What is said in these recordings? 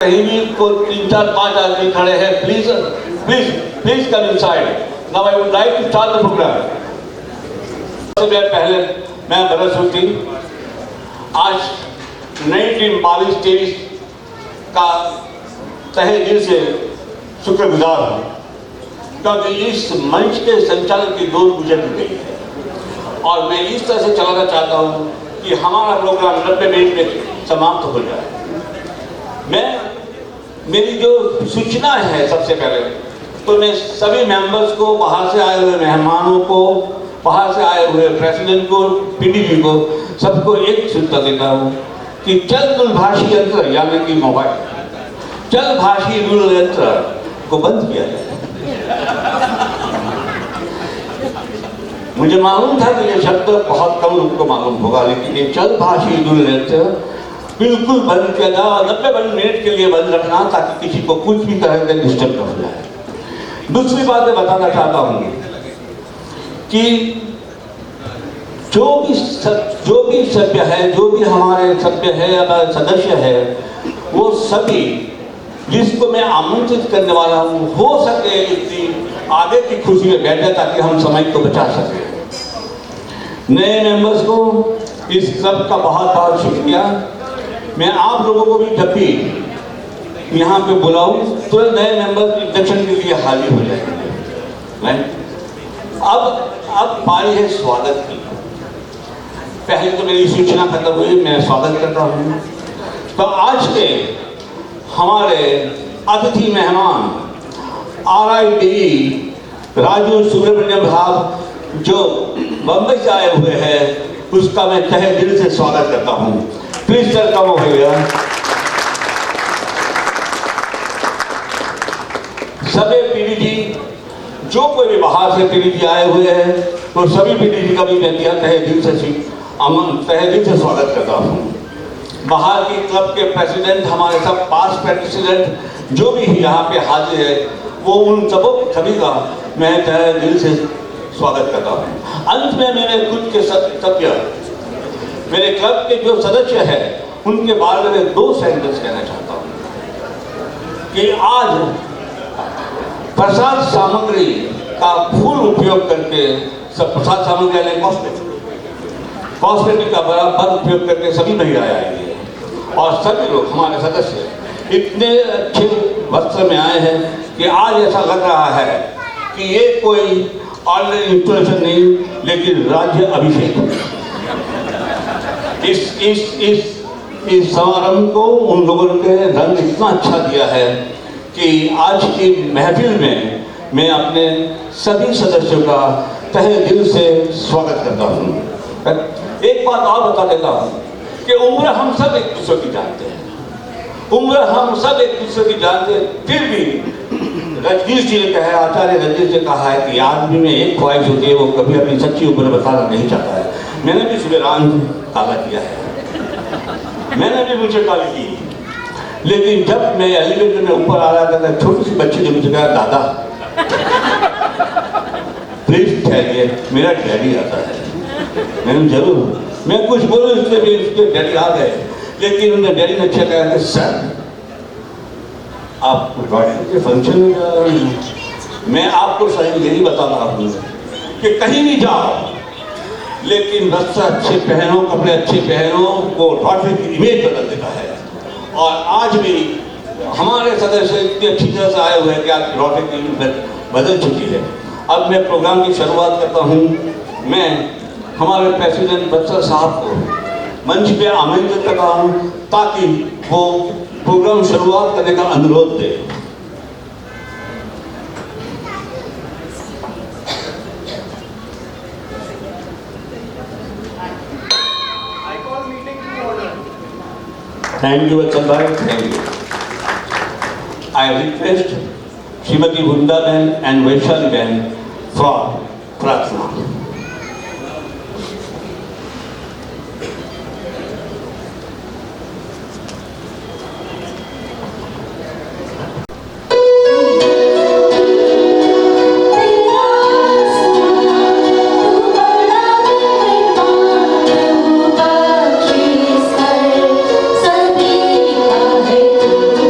कहीं भी को 3-4-5 आदमी खड़े हैं, please please please come inside. Now I would like to start the programme. सबसे पहले मैं भरत सूती आज 1922-23 का तहे दिल से शुक्रगुजार हूँ, क्योंकि इस मंच के संचालन की दौर गुजर गई है और मैं इस तरह से चलाना चाहता हूँ कि हमारा प्रोग्राम 90 मिनट में समाप्त हो जाए। मेरी जो सूचना है, सबसे पहले तो मैं सभी मेंबर्स को, बाहर से आए हुए मेहमानों को, बाहर से आए हुए प्रेसिडेंट को, पीडीजी को, सबको एक सूचना देता हूँ कि चल दूरभाषी यंत्र यानी कि मोबाइल, चल भाषी दूर यंत्र को बंद किया जाए। मुझे मालूम था कि ये शब्द बहुत कम लोगों को मालूम होगा, लेकिन ये चल भाषी दूर यंत्र बिल्कुल बंद किया जाए और 90 मिनट के लिए बंद रखना, ताकि किसी को कुछ भी तरह से डिस्टर्ब न हो जाए। दूसरी बात मैं बताना चाहता हूँ कि जो भी सभ्य है, जो भी हमारे सभ्य है, हमारे सदस्य है, वो सभी जिसको मैं आमंत्रित करने वाला हूँ, हो सके इतनी आगे की खुशी में बैठ जाए ताकि हम समय को बचा सकें। नए मेंबर्स को इस सब का बहुत बहुत शुक्रिया। मैं आप लोगों को भी जब भी यहाँ पे बुलाऊं तो नए मेंबर इंडक्शन के लिए हाजिर हो जाएंगे। अब बारी है स्वागत की। पहले तो मेरी सूचना खत्म हुई, मैं स्वागत करता हूँ। तो आज के हमारे अतिथि मेहमान RITE राजू सुब्रमण्यम साहब जो बम्बई से आए हुए हैं, उसका मैं तहे दिल से स्वागत करता हूँ। प्लीज वेलकम हो गया। सभी पीडीजी, जो कोई भी बाहर से पीडीजी आए हुए हैं, तो सभी पीडीजी का भी मैं तहे दिल से स्वागत करता हूँ। बाहर की क्लब के प्रेसिडेंट, हमारे सब पास्ट प्रेसिडेंट जो भी यहाँ पे हाजिर है, वो उन सभी का मैं तहे दिल से स्वागत करता हूँ। अंत में मेरे खुद के सभ्य, मेरे क्लब के जो सदस्य हैं, उनके बारे में 2 सेंटेंस कहना चाहता हूँ कि आज प्रसाद सामग्री का फुल उपयोग करके, सब प्रसाद सामग्री यानी कॉस्मेटिक का बराबर उपयोग करके सभी महिलाएं आई हैं और सभी लोग हमारे सदस्य इतने अच्छे वस्त्र में आए हैं कि आज ऐसा लग रहा है कि ये कोई ऑनलाइन इंस्टॉलेशन नहीं, लेकिन राज्य अभिषेक है। इस समारंभ को उन लोगों ने रंग इतना अच्छा दिया है कि आज की महफिल में मैं अपने सभी सदस्यों का तहे दिल से स्वागत करता हूँ। एक बात और बता देता हूँ कि उम्र हम सब एक दूसरे की जानते हैं, उम्र हम सब एक दूसरे की जानते हैं, फिर भी रजनीश जी ने कहा, आचार्य रजनीश ने कहा है कि आदमी में एक ख्वाहिश होती है, वो कभी अपनी सच्ची उम्र बताना नहीं चाहता है। मैंने भी सुबह रंग काला किया है, मैंने भी मुझे काली की, लेकिन जब मैं एलिवेटर में ऊपर आ रहा था, छोटी सी बच्ची ने मुझे कहा, दादा प्लीज ठहरिए, मेरा डैडी आता है। मैंने जरूर, मैं कुछ बोलूं इसलिए भी उसके डैडी आ गए, लेकिन उनके डैडी ने अच्छा कहा कि सर आप के फंक्शन में जा रहे हैं। मैं आपको सही यही बता रहा हूँ कि कहीं भी जाओ, लेकिन वस्त्र अच्छे पहनो, कपड़े अच्छे पहनो, वो रोटरी की इमेज बदल देता है। और आज भी हमारे सदस्य इतनी अच्छी तरह से आए हुए हैं कि आज रोटरी की इमेज बदल चुकी है। अब मैं प्रोग्राम की शुरुआत करता हूँ। मैं हमारे प्रेसिडेंट बत्सर साहब को मंच पे आमंत्रित करता हूँ ताकि वो प्रोग्राम शुरुआत करने का अनुरोध दे। Thank you Bachchan bhai, thank you. I request Shrimati Vrinda bahen and Vaishali बहन फॉर प्रार्थना। सभी का है तू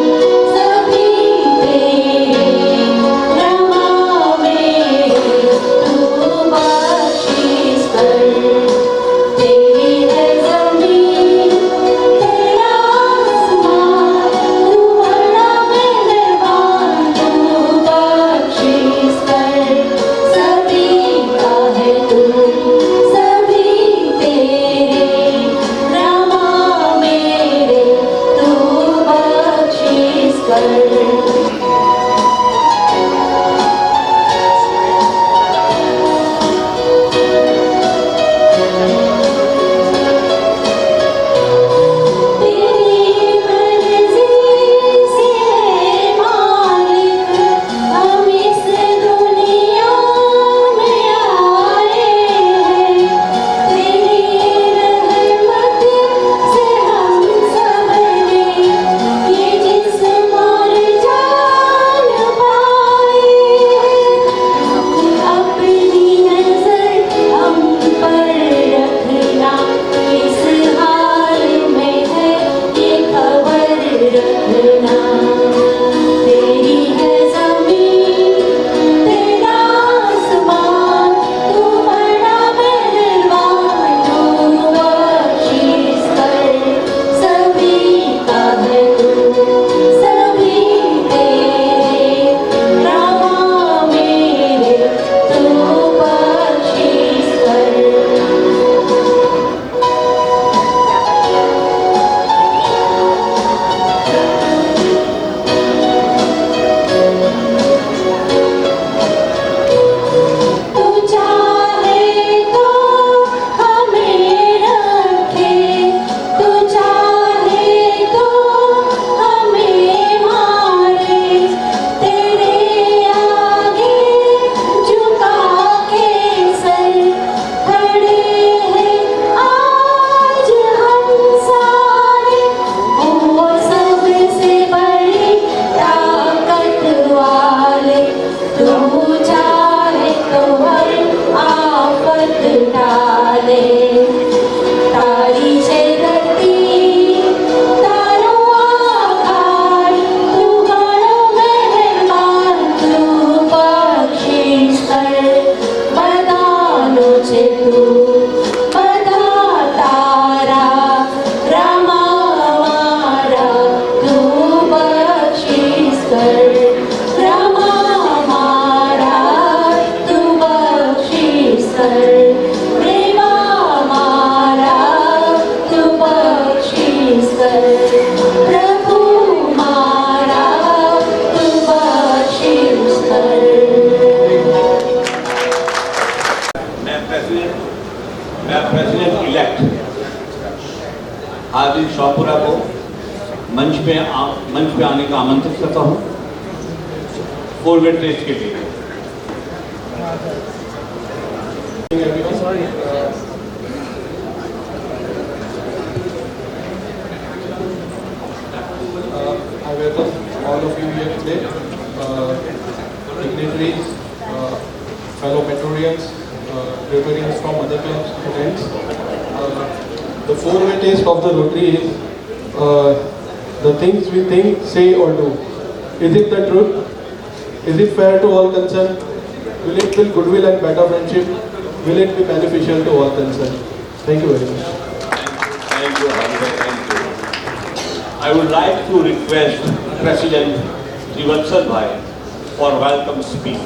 मंच पे आने का आमंत्रित करता हूँ 4-वे टेस्ट के लिए। I welcome all of you here today, dignitaries, fellow Metrorians, Rotarians from other clubs, friends. The 4-way test of the Rotary is the things we think, say or do. Is it the truth? Is it fair to all concerned? Will it build goodwill and better friendship? Will it be beneficial to all concerned? Thank you very much. Thank you, Harvey. Thank you. I would like to request President Trivatsal Bhai for welcome speech.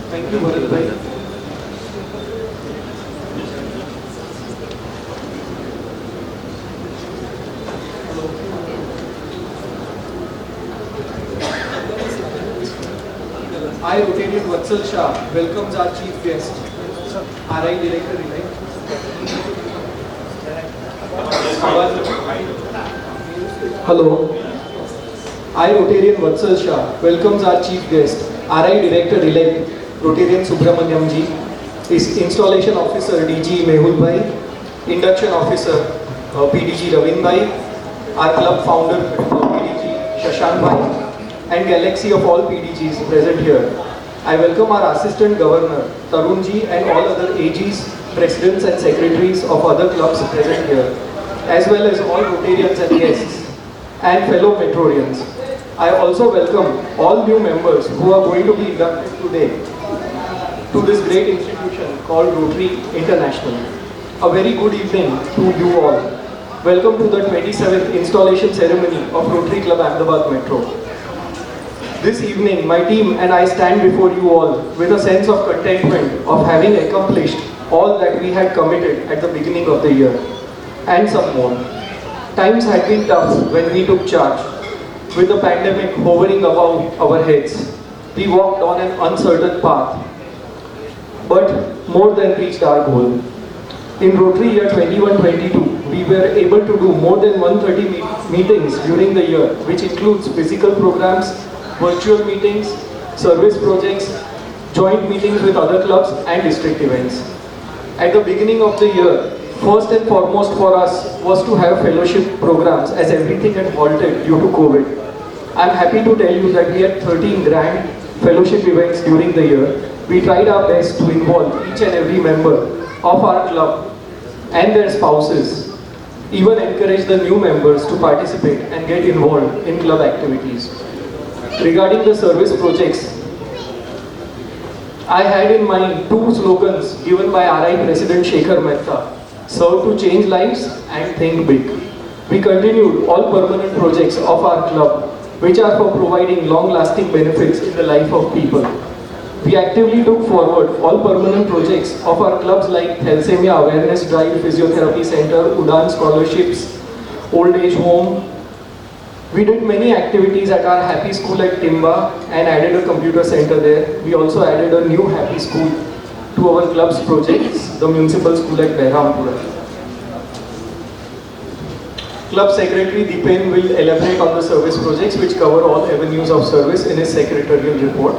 Thank you, Bharat Bhai. I, Rotarian Vatsal Shah, welcomes our chief guest, RI Director-elect. Hello. I, Rotarian Vatsal Shah, welcomes our chief guest, RI Director-elect Rotarian Subramanyam Ji, his installation officer DG Mehul Bhai, induction officer PDG Ravin Bhai, our club founder PDG Shashank Bhai, and galaxy of all PDGs present here. I welcome our Assistant Governor Tarun Ji and all other AGs, Presidents and Secretaries of other clubs present here, as well as all Rotarians and guests, and fellow Metrorians. I also welcome all new members who are going to be inducted today to this great institution called Rotary International. A very good evening to you all. Welcome to the 27th installation ceremony of Rotary Club Ahmedabad Metro. This evening, my team and I stand before you all with a sense of contentment of having accomplished all that we had committed at the beginning of the year, and some more. Times had been tough when we took charge. With the pandemic hovering above our heads, we walked on an uncertain path, but more than reached our goal. In Rotary year 21-22, we were able to do more than 130 meetings during the year, which includes physical programs, virtual meetings, service projects, joint meetings with other clubs and district events. At the beginning of the year, first and foremost for us was to have fellowship programs as everything had halted due to COVID. I'm happy to tell you that we had 13 grand fellowship events during the year. We tried our best to involve each and every member of our club and their spouses, even encourage the new members to participate and get involved in club activities. Regarding the service projects, I had in mind two slogans given by RI President Shekhar Mehta: serve to change lives and think big. We continued all permanent projects of our club, which are for providing long-lasting benefits in the life of people. We actively took forward all permanent projects of our clubs like Thalassemia Awareness Drive, Physiotherapy Center, Udan Scholarships, Old Age Home. We did many activities at our Happy School at Timba and added a computer center there. We also added a new Happy School to our club's projects, the Municipal School at Behrampura. Club Secretary Deepen will elaborate on the service projects which cover all avenues of service in his secretarial report.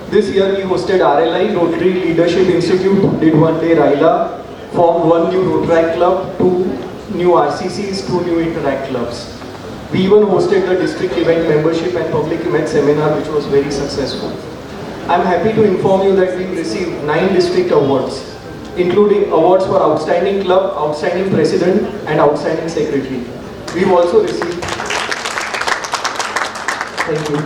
This year we hosted RLI, Rotary Leadership Institute, did one day RILA, formed one new Rotaract club, two new RCCs, two new Interact clubs. We even hosted the district event membership and public event seminar, which was very successful. I'm happy to inform you that we received 9 district awards, including awards for Outstanding Club, Outstanding President and Outstanding Secretary. We've also received, thank you.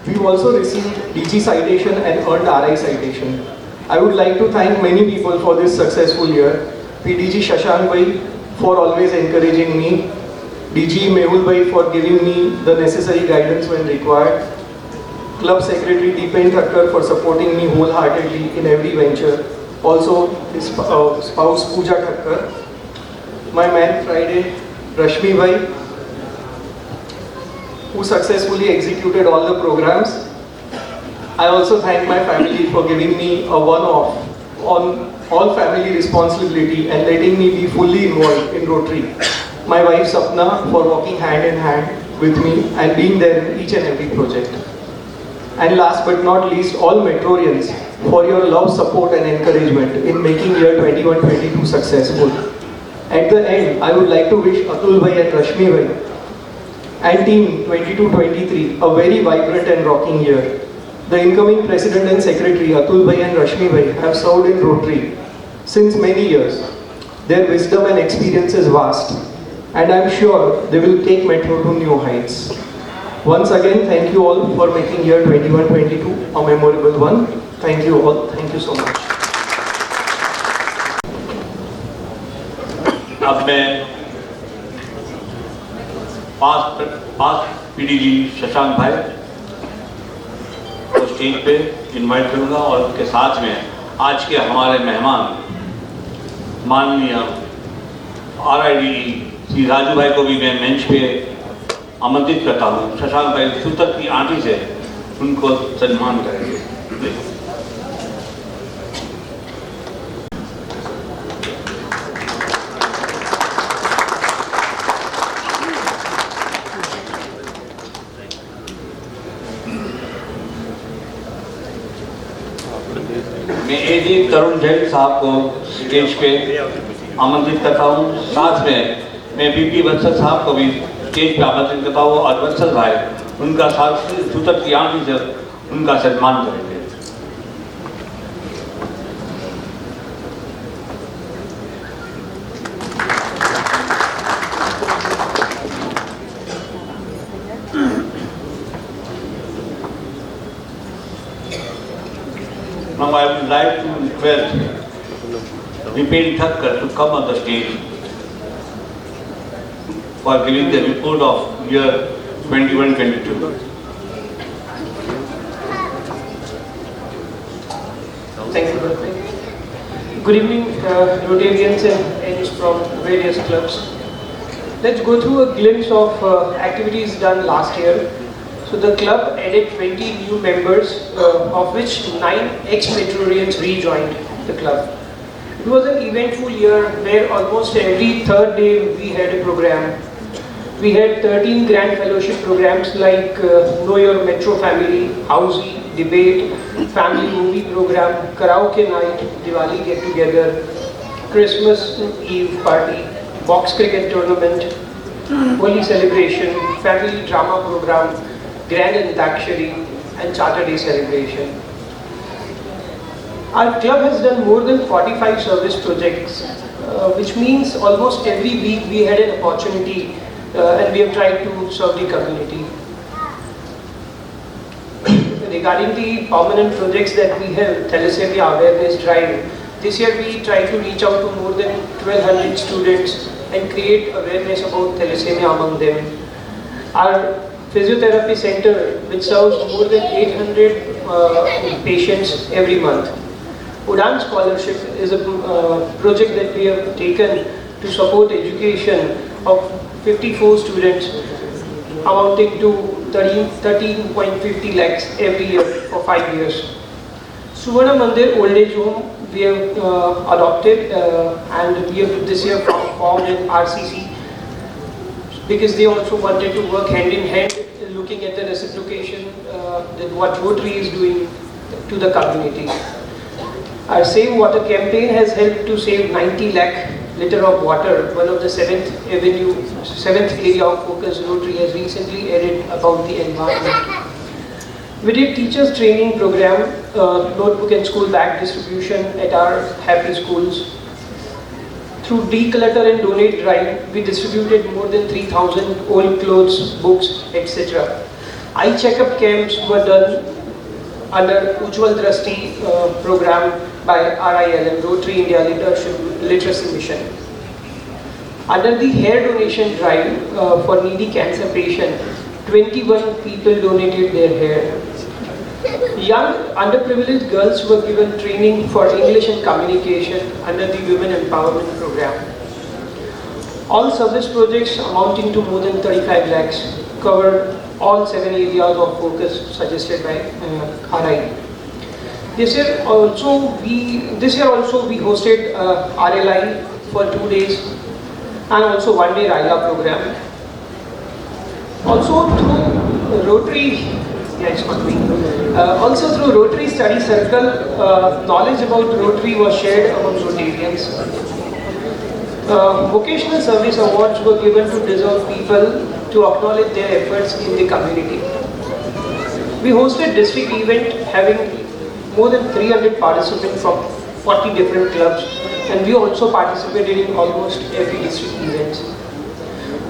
We've also received DG citation and earned RI citation. I would like to thank many people for this successful year. PDG Shashank Bhai for always encouraging me, DG Mehul Bhai for giving me the necessary guidance when required, Club Secretary Deepen Thakkar for supporting me wholeheartedly in every venture, also his spouse Pooja Thakkar, my man Friday Rashmi Bhai, who successfully executed all the programs. I also thank my family for giving me a one-off on all family responsibility and letting me be fully involved in Rotary. My wife Sapna for walking hand in hand with me and being there in each and every project. And last but not least, all Metrorians for your love, support and encouragement in making year 21-22 successful. At the end, I would like to wish Atul Bhai and Rashmi Bhai and team 22-23 a very vibrant and rocking year. The incoming President and Secretary Atul Bhai and Rashmi Bhai have served in Rotary since many years. Their wisdom and experience is vast, and I am sure they will take Metro to new heights. Once again, thank you all for making year 21-22 a memorable one. Thank you all. Thank you so much. अब मैं पास PDG Shashank भाई को stage पे invite करूंगा और उनके साथ में आज के हमारे मेहमान माननीय RID श्री राजू भाई को भी मैं मंच पे आमंत्रित करता हूँ। शशांक भाई सूतर की आंटी से उनको सम्मान करेंगे। मैं AD तरुण जैन साहब को स्टेज पे आमंत्रित करता हूँ। साथ में मैं BP वत्सल साहब को भी स्टेज पे आमंत्रित करता हूँ और वत्सल भाई उनका साथ सूतर की आंटी से उनका सम्मान करेंगे। Now I would like to request Vipin Thakkar to come on the stage for giving the report of year 21-22. Thank you, Bharat. Good evening, Rotarians and ends from various clubs. Let's go through a glimpse of activities done last year. So the club added 20 new members, of which 9 ex-Metrorians rejoined the club. It was an eventful year where almost every third day we had a program. We had 13 grand fellowship programs like Know Your Metro Family, Housey, Debate, Family Movie Program, Karaoke Night, Diwali Get Together, Christmas Eve Party, Box Cricket Tournament, Holi Celebration, Family Drama Program, Grand Antakshari and Charter Day celebration. Our club has done more than 45 service projects, which means almost every week we had an opportunity and we have tried to serve the community. Regarding the permanent projects that we have, Thalassemia Awareness Drive, this year we tried to reach out to more than 1200 students and create awareness about thalassemia among them. Our physiotherapy center, which serves more than 800 patients every month. Udan Scholarship is a project that we have taken to support education of 54 students amounting to 13.50 lakhs every year for 5 years. Suvarna Mandir Old Age Home we have adopted and we have this year formed an RCC because they also wanted to work hand in hand looking at the reciprocation that what Rotary is doing to the community. Our Save Water campaign has helped to save 90 lakh litre of water, one of the 7th area of focus Rotary has recently added about the environment. We did teachers training program, notebook and school bag distribution at our happy schools. Through Declutter and Donate drive, we distributed more than 3,000 old clothes, books, etc. Eye checkup camps were done under Ujjwal Drashti program by RILM, Rotary India Literacy Mission. Under the hair donation drive for needy cancer patient, 21 people donated their hair. Young underprivileged girls were given training for English and communication under the Women Empowerment Program. All service projects amounting to more than 35 lakhs covered all 7 areas of focus suggested by RI. This year also we hosted RLI for 2 days and also 1 day RILA program. Also through Rotary, also through Rotary Study Circle, knowledge about Rotary was shared among Rotarians. Vocational service awards were given to deserved people to acknowledge their efforts in the community. We hosted district event having more than 300 participants from 40 different clubs, and we also participated in almost every district event.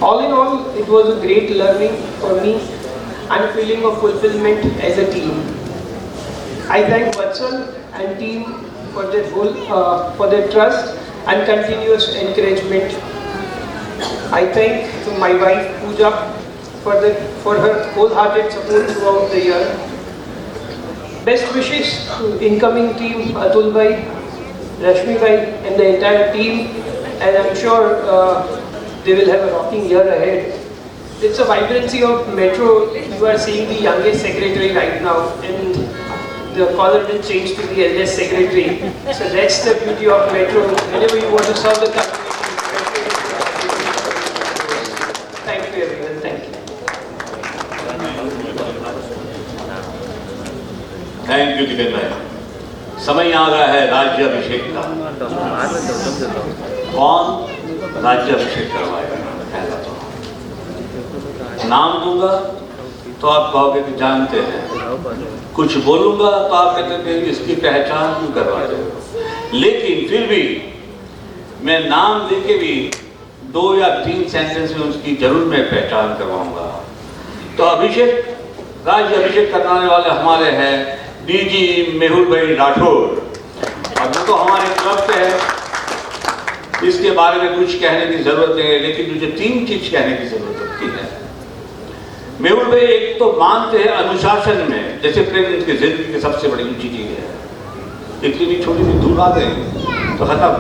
All in all, it was a great learning for me and a feeling of fulfillment as a team. I thank Vatsal and team for their trust and continuous encouragement. I thank my wife Pooja for her wholehearted support throughout the year. Best wishes to incoming team Atul Bhai, Rashmi Bhai and the entire team, and I'm sure they will have a rocking year ahead. It's a vibrancy of Metro. You are seeing the youngest secretary right now, and the collar will change to the eldest secretary. So that's the beauty of Metro. Whenever you want to serve the community, thank you everyone. Thank you. Thank you Digan bhai. समय आ रहा है राज्याभिषेक का. कौन राज्याभिषेक करवाएगा? नाम दूंगा तो आप कहोगे कि जानते हैं, कुछ बोलूंगा तो आप कहते हैं इसकी पहचान क्यों करवा रहे हो. लेकिन फिर भी मैं नाम लेके भी 2 या 3 सेंटेंस में उसकी जरूर मैं पहचान करवाऊंगा. तो अभिषेक, राज्य अभिषेक करवाने वाले हमारे हैं डीजी मेहुल भाई राठौर. और वो तो हमारे क्लब पे है, इसके बारे में कुछ कहने की जरूरत है, लेकिन मुझे 3 चीज कहने की जरूरत होती है. मेहुल भाई एक तो मानते हैं अनुशासन में, डिसिप्लिन उनकी जिंदगी की सबसे बड़ी ऊंची चीज है. इतनी भी छोटी सी दूर आ गई तो खत्म.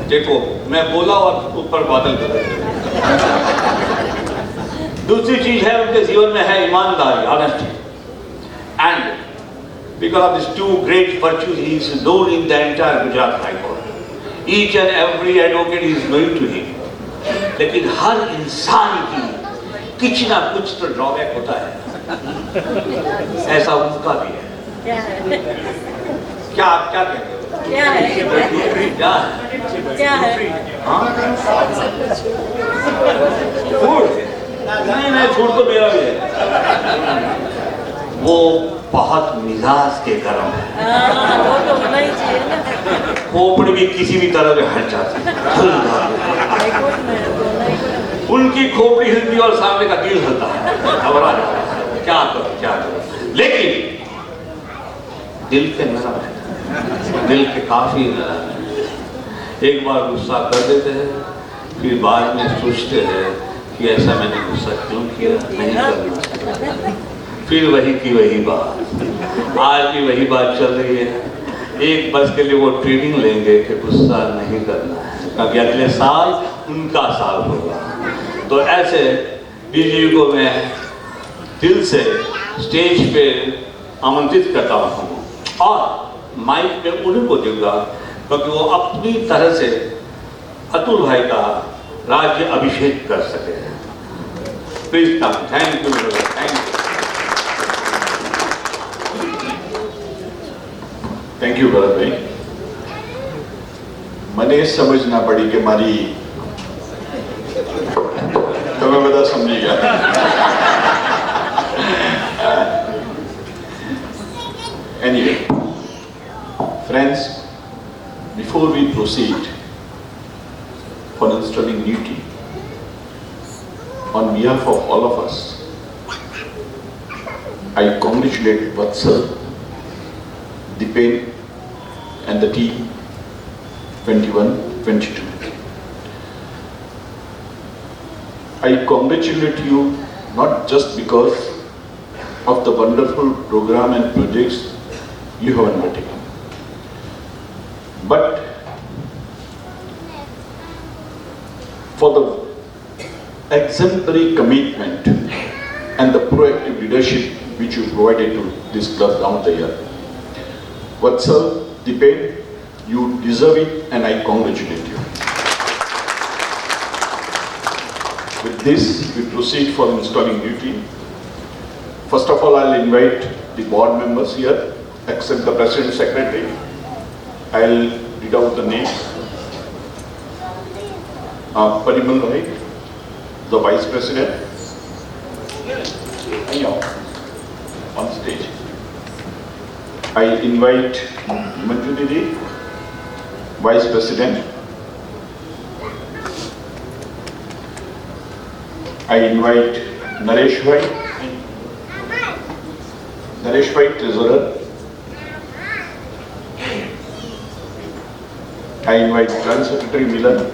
देखो मैं बोला और ऊपर बादल कर. दूसरी चीज है उनके जीवन में है ईमानदारी, honesty. And because of these 2 great virtues, he is known in the entire Gujarat High Court. Each and every advocate is known to him. लेकिन हर इंसान की कुछ ना कुछ तो ड्रॉबैक होता है. ऐसा उनका भी है. क्या आप क्या कहते हो? क्या है? क्या है? हाँ? फूड? नहीं, फूड तो मेरा भी है. वो बहुत मिजाज के गर्म है. वो तो होना ही चाहिए ना. खोपड़ी भी किसी भी तरह में हट जाती है. उनकी खोपड़ी हिलती और सामने का दिल हिलता है. घबरा जाता है. क्या करो. लेकिन दिल के नरम है, दिल के काफी नरम है. एक बार गुस्सा कर देते हैं, फिर बाद में सोचते हैं कि ऐसा मैंने गुस्सा क्यों किया, नहीं करना. फिर वही की वही बात. आज भी वही बात चल रही है. एक बस के लिए वो ट्रेनिंग लेंगे कि गुस्सा नहीं करना है, क्योंकि अगले साल उनका साल होगा. तो ऐसे डीजी को मैं दिल से स्टेज पे आमंत्रित करता हूँ और माइक पे उन्हीं को दूंगा, क्योंकि वो अपनी तरह से अतुल भाई का राज्य अभिषेक कर सके. Please come. Thank you. Thank you. Thank you Bharatbhai. મને સમજ ના પડી કે મારી તમે બધા સમજી ગયા. Anyway, friends, before we proceed for installing duty, on behalf of all of us, I congratulate Vatsal, Dipen and the team 21-22. I congratulate you not just because of the wonderful program and projects you have undertaken, but for the exemplary commitment and the proactive leadership which you provided to this club down the year. Vatsal, Dipen, you deserve it and I congratulate you. With this, we proceed for installing duty. First of all, I'll invite the board members here, except the President Secretary. I'll read out the names. Parimal Roy, the Vice President. On stage. I invite Manju Didi, Vice President. I invite Naresh Bhai, Treasurer. I invite Joint Secretary Milan.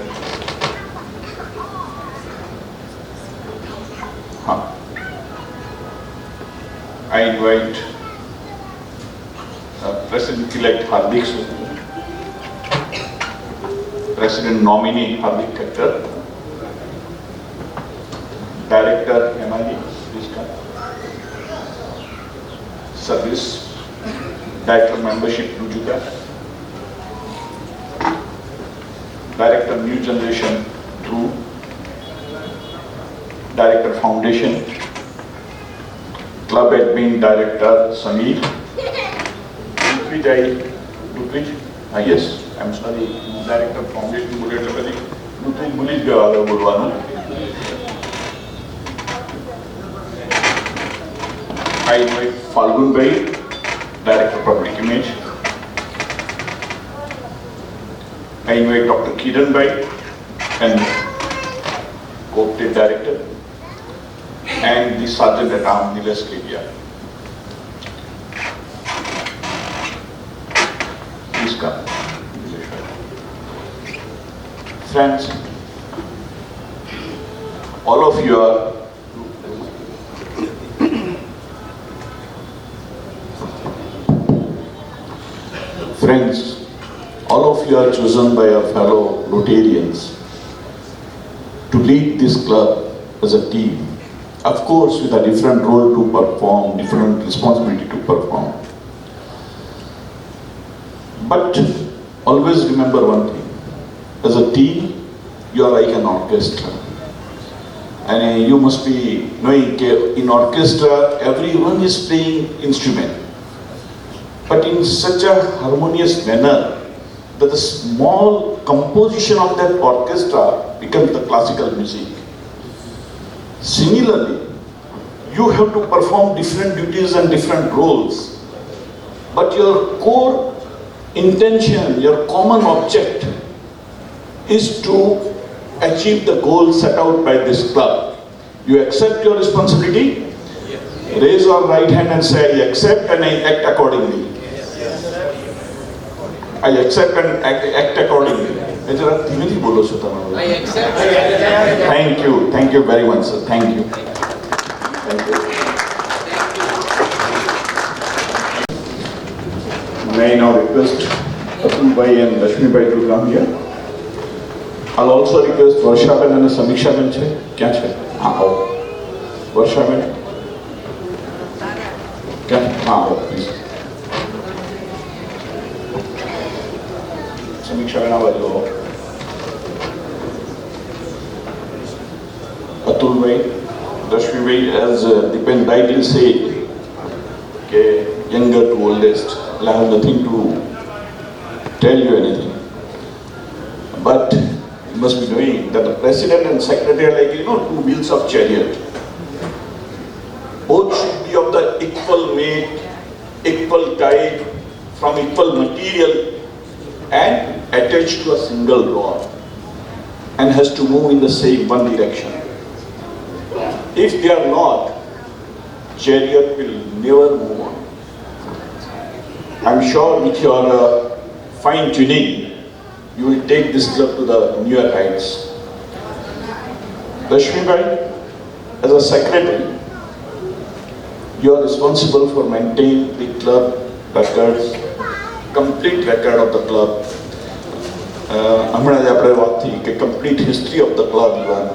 I invite President-elect Hardik Sundar, President nominee Hardik Khattar, Director Hemani, please come. Service, Director Membership Rujuka, Director New Generation Through, Director Foundation, Club Admin Director Samir, Lutwij, yes, I'm sorry, Director Foundation Lutwij Gawala Burwanu. I invite Falgun Bhai, Director Public Image. I invite Dr. Kiran Bhai and Co-opted Director, and the Sergeant at Arms, Nilesh Kedia. Please come. Friends, all of you are chosen by our fellow Rotarians to lead this club as a team. Of course, with a different role to perform, different responsibility to perform. But always remember one thing. As a team, you are like an orchestra. And you must be knowing in orchestra, everyone is playing instrument. But in such a harmonious manner that the small composition of that orchestra becomes the classical music. Similarly, you have to perform different duties and different roles. But your core intention, your common object is to achieve the goal set out by this club. You accept your responsibility? Yes. Raise your right hand and say, I accept and I act accordingly. Yes. I accept and act accordingly. I accept. Thank you very much, sir. Thank you. May I now request Atul Bhai and Lakshmi Bhai to come here. I'll also request Varsha Ben and Samiksha Ben છે ક્યાં છે હા આવો વર્ષા બેન ક્યાં હા આવો please સમીક્ષા બેન આવો જો Atul Bhai, Lakshmi Bhai, as Dipen rightly said, okay, younger to oldest, I have nothing to tell you anything. But you must be knowing that the president and secretary are like, two wheels of chariot. Both should be of the equal make, equal type, from equal material and attached to a single rod and has to move in the same one direction. If they are not, chariot will never move on. I'm sure with your fine tuning, you will take this club to the newer heights. Lakshmi Bhai, as a secretary, you are responsible for maintaining the club records, complete record of the club. Complete history of the club you are.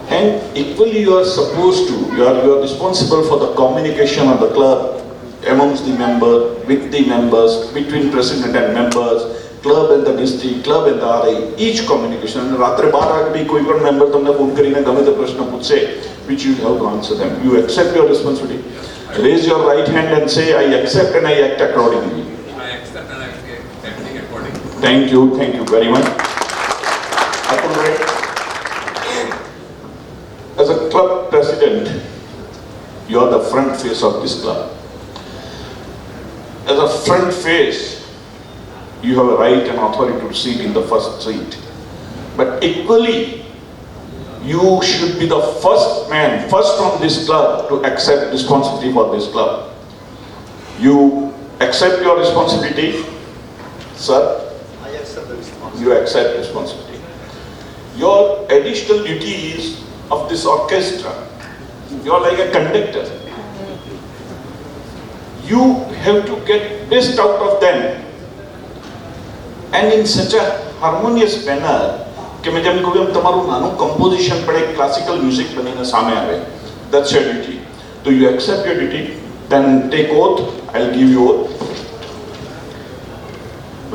And equally you are supposed to, you are responsible for the communication of the club amongst the members, with the members, between president and members, club and the district, club and the RI, each communication. रात्रे 12 बजे कोई पण member તમને phone કરીને ગમે તે પ્રશ્ન પૂછશે, which you have to answer them. You accept your responsibility. Raise your right hand and say, I accept and I act accordingly. I accept and I am acting accordingly. Thank you very much. As a club president, you are the front face of this club. As a front face, you have a right and authority to sit in the first seat. But equally, you should be the first man, first from this club to accept responsibility for this club. You accept your responsibility, sir? I accept the responsibility. You accept responsibility. Your additional duty is of this orchestra. You are like a conductor. You have to get best out of them, and in such a harmonious manner કે મેં જેમ કહ્યું એમ તમારું નાનું composition પણ એક classical music બનીને સામે આવે. That's your duty. Do you accept your duty? Then take oath. I'll give you oath.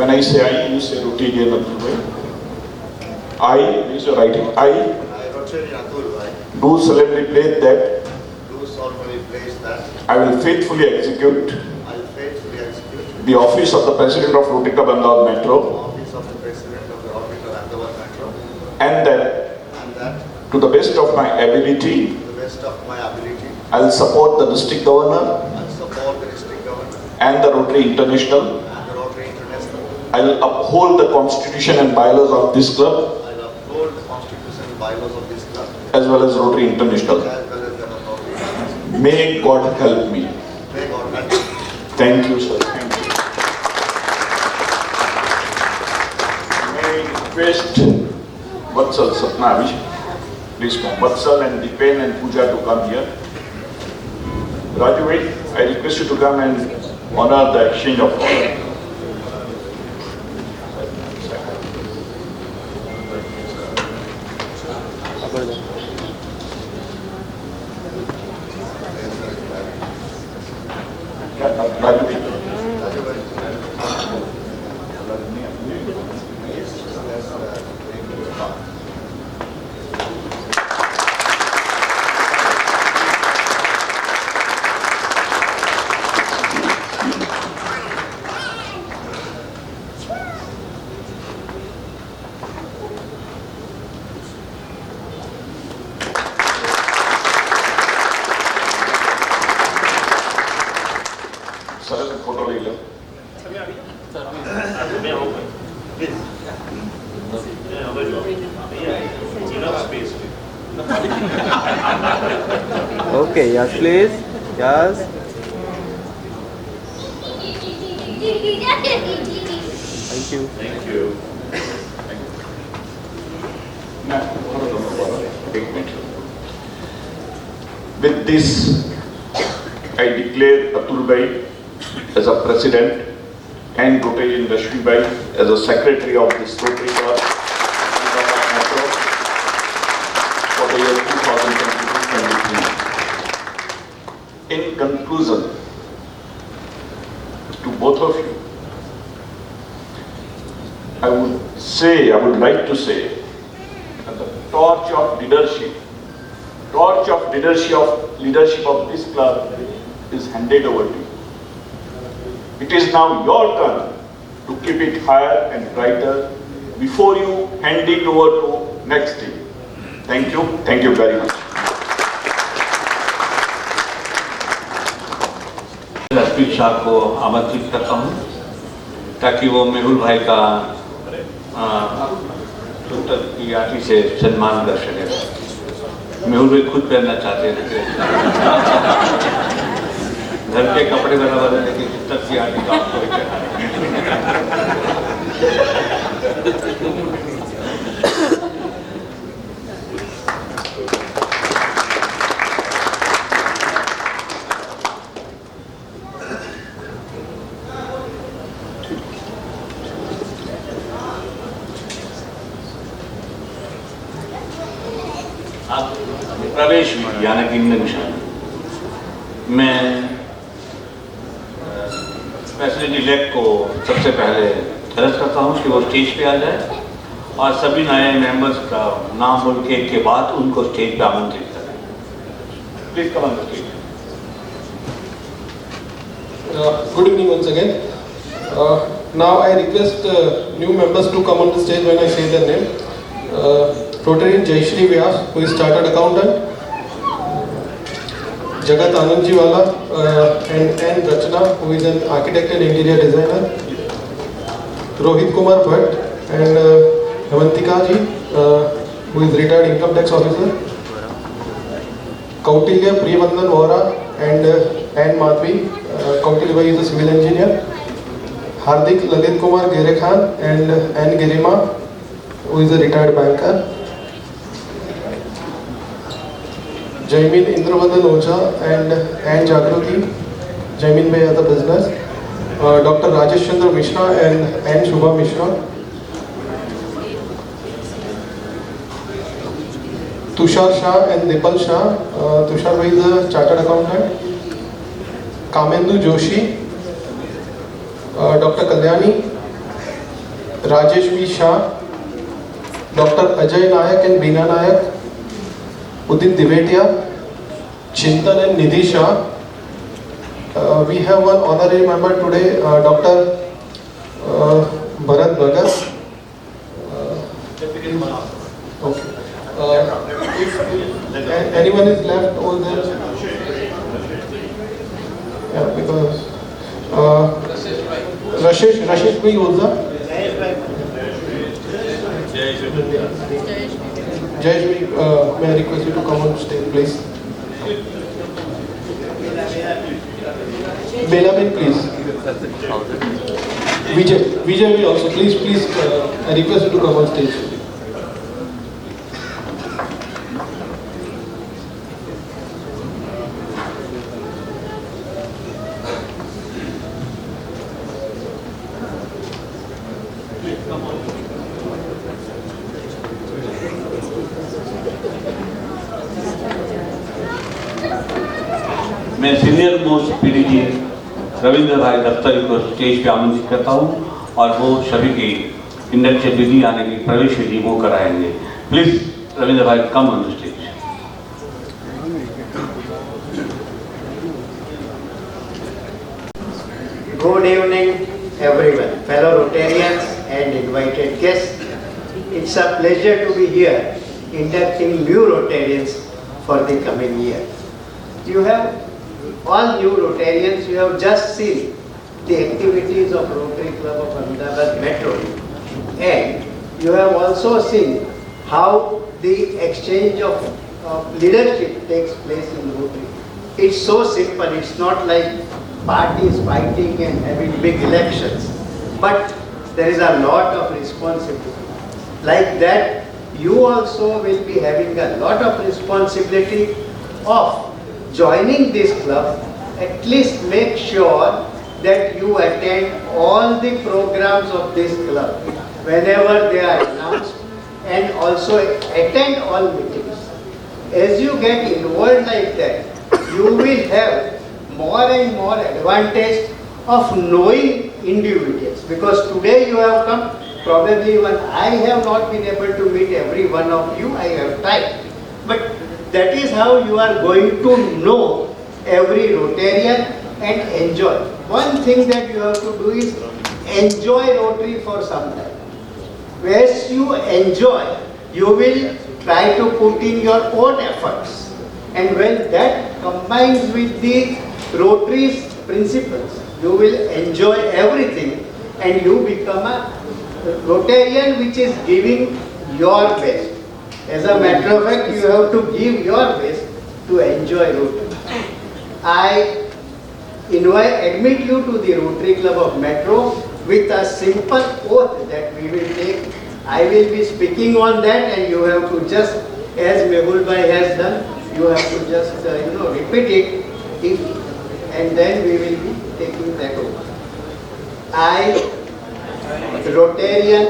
When I say I, you say Rotarian Atul. I, raise your right hand. I I, Rotarian Atul, do solemnly pledge that do solemnly pledge that I will faithfully execute I will faithfully execute the office of the President of Rotary Club Ahmedabad the Metro, office of the President of the Rotary Club Ahmedabad Metro, and that and that to the best of my ability, to the best of my ability I will support the district governor I will support the district governor and the Rotary International. and the Rotary International. I will uphold the constitution and bylaws of this club I will uphold the constitution and bylaws of this club as well as Rotary International. as well as the Rotary International. May God help me. May God help you. Thank you, sir. Thank you. May I request Vatsal Satnavish, please come. Vatsal and Dipen and Pooja to come here. Raju, wait. I request you to come and honor the exchange of honor. Raju, wait. सरल photo ले लो. Okay, yes, please. Yes. Thank you. Thank you. With this, I declare Atul Bhai as a president and Rotarian Rashmi Bhai as a secretary of this Rotary Club for the year 2022-23. In conclusion, to both of you, I would like to say that the torch of leadership of this club is handed over to you. It is now your turn to keep it higher and brighter before you hand it over to next team. Thank you very much. Rafiq Shah को आमंत्रित करता हूँ ताकि वो मेहुल भाई का सूत्र की आठी से सम्मान कर सके. मेहुल भाई खुद पहनना चाहते थे, घर के कपड़े बराबर है लेकिन सूत्र की आठी का आपको प्रवेश यानी कि निमिषण मैं प्रेसिडेंट इलेक्ट को सबसे पहले अर्ज करता हूँ कि वो स्टेज पे आ जाए और सभी नए मेंबर्स का नाम बोल के बाद उनको स्टेज पे आमंत्रित करें। Please come on the stage. Good evening once again. Now I request new members to come on the stage when I say their name. Rotarian Jayashree Vyas, who is Chartered Accountant. Jagat Anandjiwala and N. Rachna, who is an Architect and Interior Designer. Rohit Kumar Bhatt and Avantika ji, who is Retired Income Tax Officer. Kautilya Priyavandan Vora and N. Madhvi. Kautilya Bhai is a Civil Engineer. Hardik Lalit Kumar Gerekhan and N. Girima, who is a Retired Banker. Jaimin Indravadan Oja and N. Jagruti. Jaimin Bhai has a business. Dr. Rajesh Chandra Mishra and N. Shubha Mishra. Tushar Shah and Dipal Shah. Tushar Bhai is a Chartered Accountant. Kamendu Joshi. Dr. Kalyani. Rajesh V. Shah. Dr. Ajay Nayak and Beena Nayak. Udit Divetia. Chintan and Nidhi Shah. We have one honorary member today, Dr. Bharat Bhagat. Okay. If anyone is left over there, yeah, because Rashesh bhai Oza, Jayesh bhai, may I request you to come on stage, please. Belabin, please. Vijay will also, please, I request you to come on stage. मैं senior most PDG Ravindra भाई दफ्तरी को stage पे आमंत्रित करता हूँ और वो सभी की इंडक्शन विधि आने की प्रवेश विधि वो कराएंगे। प्लीज रविंद्र भाई कम on the stage. Good evening everyone, fellow Rotarians and invited guests. It's a pleasure to be here inducting new Rotarians for the coming year. You have all new Rotarians, you have just seen the activities of Rotary Club of Ahmedabad Metro, and you have also seen how the exchange of leadership takes place in Rotary. It's so simple, it's not like parties fighting and having big elections, but there is a lot of responsibility. Like that, you also will be having a lot of responsibility of joining this club. At least make sure that you attend all the programs of this club whenever they are announced, and also attend all meetings. As you get involved like that, you will have more and more advantage of knowing individuals, because today you have come, probably when I have not been able to meet every one of you, I have tried, but that is how you are going to know every Rotarian and enjoy. One thing that you have to do is enjoy Rotary for some time. As you enjoy, you will try to put in your own efforts, and when that combines with the Rotary's principles, you will enjoy everything and you become a Rotarian which is giving your best. As a matter of fact, you have to give your best to enjoy Rotary. I admit you to the Rotary Club of Metro with a simple oath that we will take. I will be speaking on that, and you have to just, as Mehul Bhai has done, you have to just repeat it, and then we will be taking that over. I, Rotarian,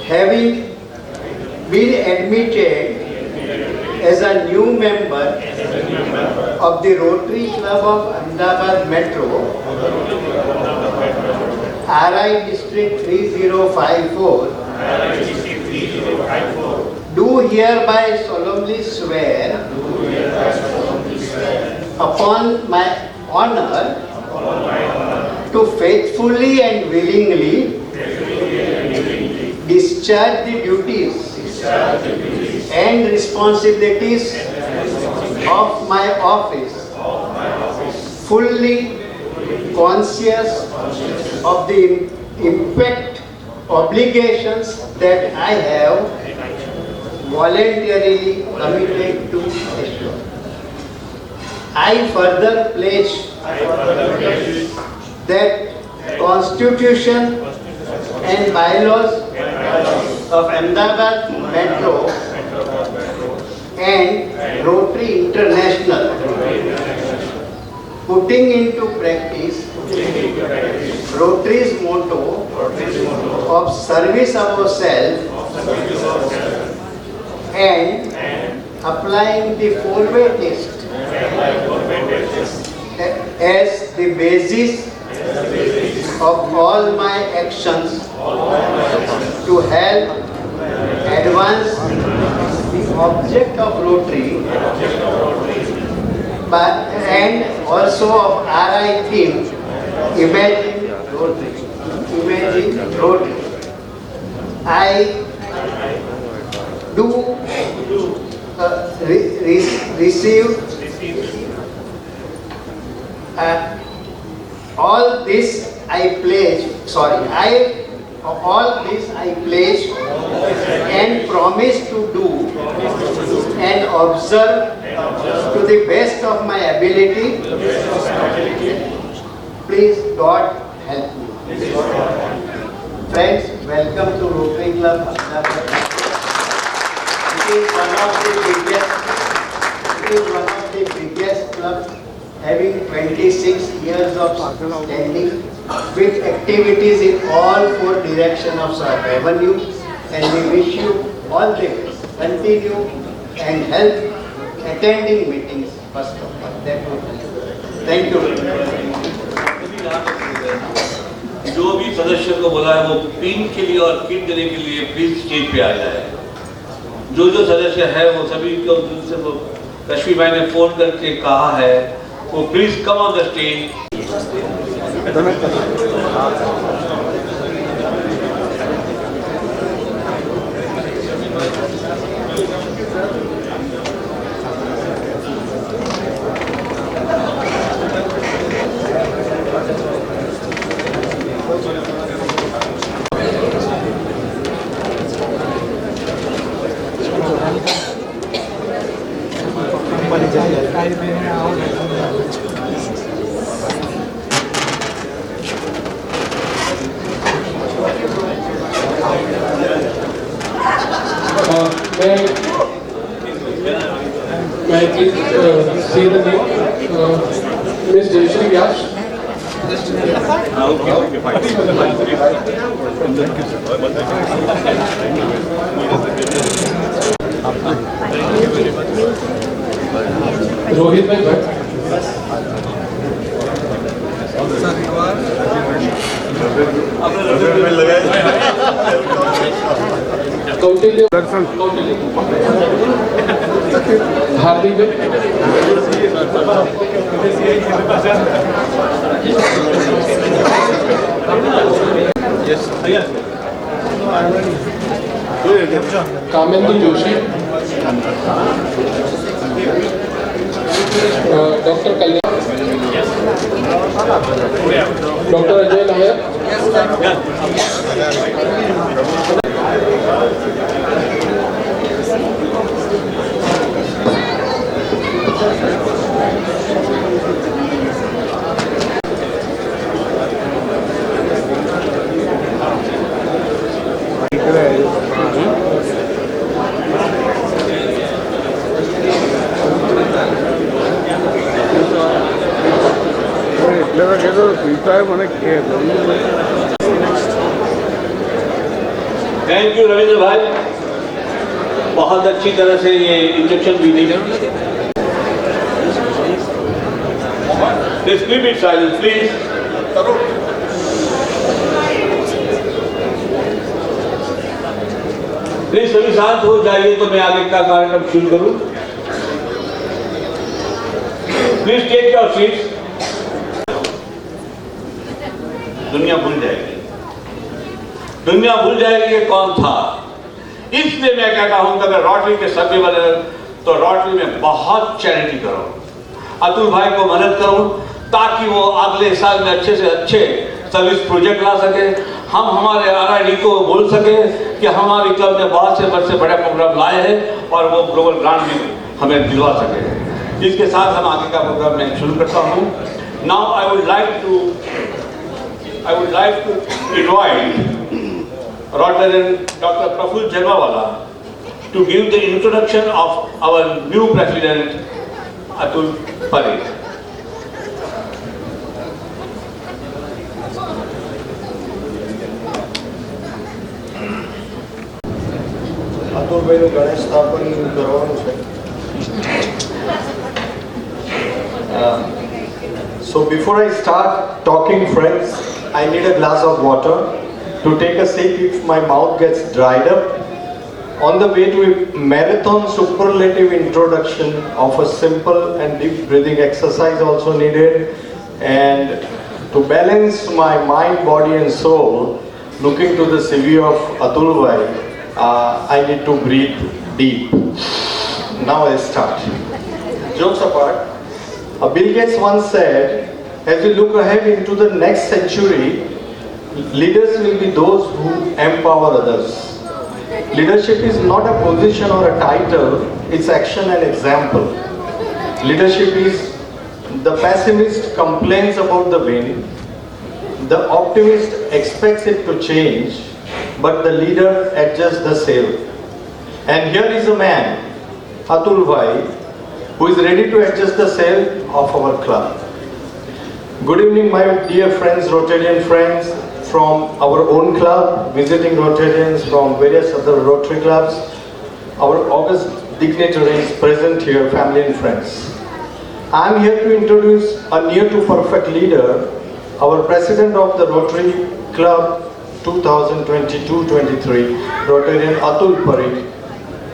having been admitted as a new member of the Rotary Club of Ahmedabad Metro, RI District 3054, do hereby solemnly swear upon my honor to faithfully and willingly discharge the duties and responsibilities of my office, fully conscious of the impact obligations that I have voluntarily committed to assure. I further pledge that Constitution and bylaws of Ahmedabad Metro and Rotary International, putting into practice Rotary's motto of service above self and applying the four-way test as the basis of all my actions to help advance the object of Rotary and also of RI theme, Imagine Rotary. Imagine Rotary. I do receive all this I pledge, all this I pledge and promise to do and observe to the best of my ability. Please God help me. Friends, welcome to Rotary Club Ahmedabad. It is one of the biggest clubs, having 26 years of standing, with activities in all four directions of our revenue, and we wish you all the best. Continue and help attending meetings first of all. That would help. Thank you. जो भी सदस्य को बोला है वो pin के लिए और किट देने के लिए प्लीज स्टेज पे आ जाए। जो सदस्य है वो सभी को जिनसे वो कश्मीर भाई ने फोन करके कहा है वो please come on the stage. May I please say the name? Ms. Jayashree Vyas. Rohit Bhai Bhatt. Kautilya. Hardik Bhai. Kamendu Joshi. Dr. Kalyan. Dr. Ajay Nayak. Thank you Ravindra भाई। बहुत अच्छी तरह से ये इंजेक्शन भी दी। Please keep it silent, please. Please सभी शांत हो जाइए तो मैं आगे का कार्यक्रम शुरू करूं। Please take your seats. दुनिया भूल जाएगी, दुनिया भूल जाएगी कि कौन था। इसलिए मैं कहता हूं कि अगर रोटरी के सभ्य बने तो रोटरी में बहुत चैरिटी करो, अतुल भाई को मदद करो ताकि वो अगले साल में अच्छे से अच्छे सर्विस प्रोजेक्ट ला सके। हम हमारे RID को बोल सके कि हमारी क्लब ने बहुत से बड़े प्रोग्राम लाए हैं और वो ग्लोबल ग्रांट भी हमें दिलवा सके। इसके साथ हम आगे का प्रोग्राम मैं शुरू करता हूँ। Now I would like to invite Rotarian Dr. Praful Jagawala to give the introduction of our new president, Atul Parikh. અતુલભાઈનું ગણેશ સ્થાપન કરવાનું છે. So before I start talking, friends, I need a glass of water to take a sip if my mouth gets dried up. On the way to a marathon superlative introduction of a simple and deep breathing exercise also needed, and to balance my mind, body and soul, looking to the CV of Atul Bhai, I need to breathe deep. Now I start. Jokes apart, Bill Gates once said, as we look ahead into the next century, leaders will be those who empower others. Leadership is not a position or a title, it's action and example. Leadership is the pessimist complains about the wind, the optimist expects it to change, but the leader adjusts the sail. And here is a man, Atul Bhai, who is ready to adjust the sail of our club. Good evening, my dear friends, Rotarian friends from our own club, visiting Rotarians from various other Rotary clubs, our august dignitaries present here, family and friends. I am here to introduce a near to perfect leader, our president of the Rotary Club 2022-23, Rotarian Atul Parikh.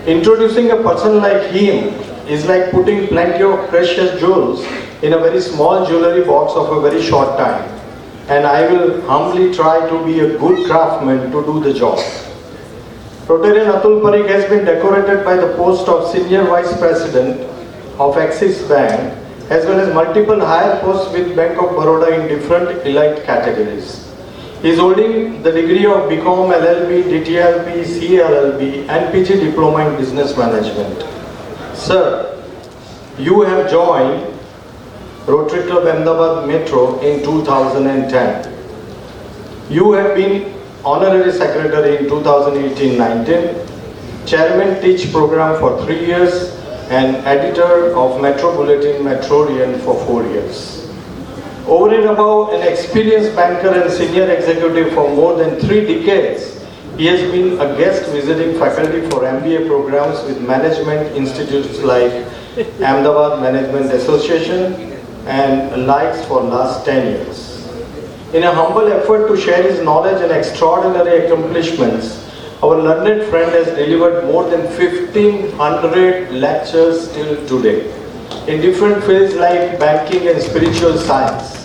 Introducing a person like him is like putting plenty of precious jewels in a very small jewelry box of a very short time. And I will humbly try to be a good craftsman to do the job. Rotarian Atul Parikh has been decorated by the post of Senior Vice President of Axis Bank, as well as multiple higher posts with Bank of Baroda in different elite categories. He is holding the degree of BCom, LLB, DTLB, CLLB and PG Diploma in Business Management. Sir, you have joined Rotary Club Ahmedabad Metro in 2010. You have been Honorary Secretary in 2018-19, Chairman Teach Program for 3 years and Editor of Metro Bulletin Metrorian for 4 years. Over and above an experienced banker and senior executive for more than 3 decades, he has been a guest visiting faculty for MBA programs with management institutes like Ahmedabad Management Association and likes for last 10 years. In a humble effort to share his knowledge and extraordinary accomplishments, our learned friend has delivered more than 1,500 lectures till today in different fields like banking and spiritual science.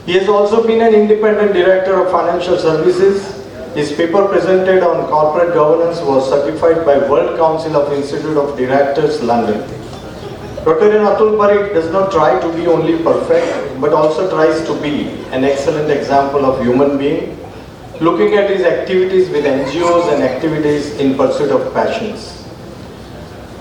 He has also been an independent director of financial services. His paper presented on corporate governance was certified by World Council of Institute of Directors, London. Rotarian Atul Parikh does not try to be only perfect, but also tries to be an excellent example of human being, looking at his activities with NGOs and activities in pursuit of passions.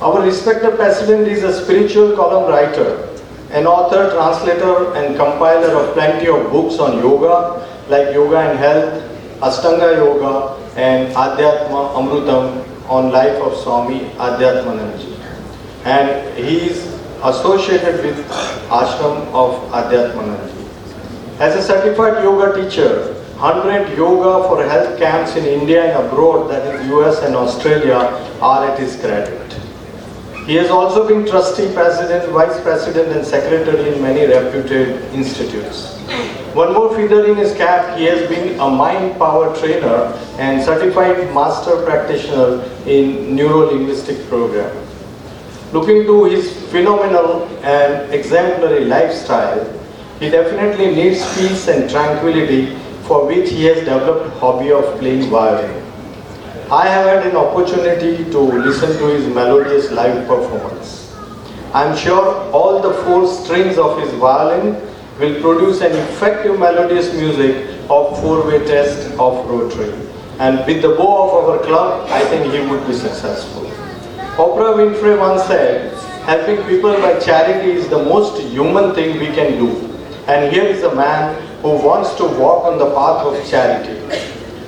Our respected president is a spiritual column writer, an author, translator and compiler of plenty of books on yoga, like Yoga and Health, Ashtanga Yoga and Adhyatma Amrutam on life of Swami Adhyatmanandaji. And he is associated with Ashram of Adhyatmanandaji. As a certified yoga teacher, 100 yoga for health camps in India and abroad, that is US and Australia, are at his credit. He has also been trustee president, vice president and secretary in many reputed institutes. One more feather in his cap, he has been a mind power trainer and certified master practitioner in neuro-linguistic program. Looking to his phenomenal and exemplary lifestyle, he definitely needs peace and tranquility, for which he has developed hobby of playing violin. I have had an opportunity to listen to his melodious live performance. I am sure all the 4 strings of his violin will produce an effective melodious music of 4-way test of Rotary. And with the bow of our club, I think he would be successful. Oprah Winfrey once said, helping people by charity is the most human thing we can do. And here is a man who wants to walk on the path of charity.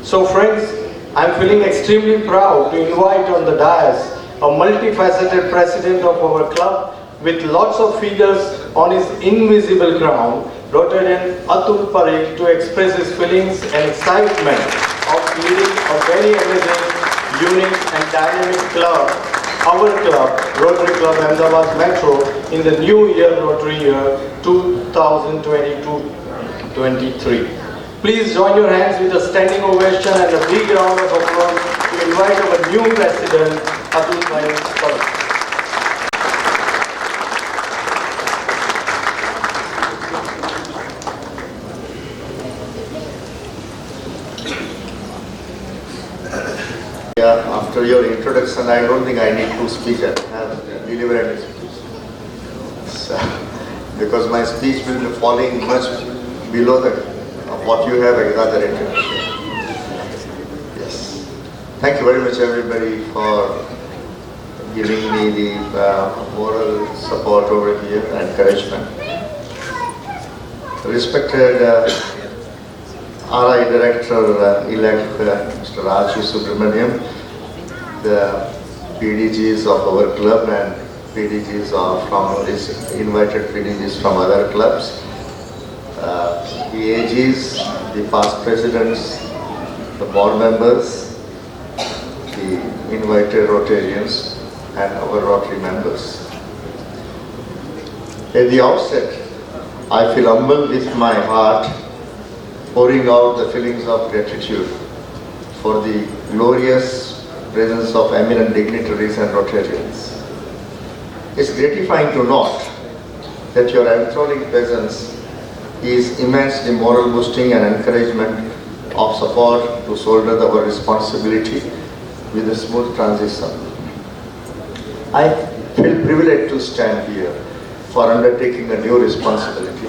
So friends, I'm feeling extremely proud to invite on the dais a multifaceted president of our club with lots of feathers on his invisible crown, Rotarian Atul Parekh, to express his feelings and excitement of leading a very amazing, unique and dynamic club, our club, Rotary Club Ahmedabad Metro, in the new year, Rotary year 2022-23. Please join your hands with a standing ovation and a big round of applause to invite our new president, Atul Parekh. After your introduction, I don't think I need to speak and deliver any speech. So, because my speech will be falling much below what you have exaggerated. Yes. Thank you very much, everybody, for giving me the moral support over here, encouragement. Respected RI Director-elect Mr. Rajesh Subramaniam, the PDGs of our club and PDGs from this invited PDGs from other clubs, the AGs, the past presidents, the board members, the invited Rotarians and our Rotary members. At the outset, I feel humbled with my heart, pouring out the feelings of gratitude for the glorious presence of eminent dignitaries and Rotarians. It's gratifying to note that your enthralling presence is immensely moral boosting and encouragement of support to shoulder our responsibility with a smooth transition. I feel privileged to stand here for undertaking a new responsibility,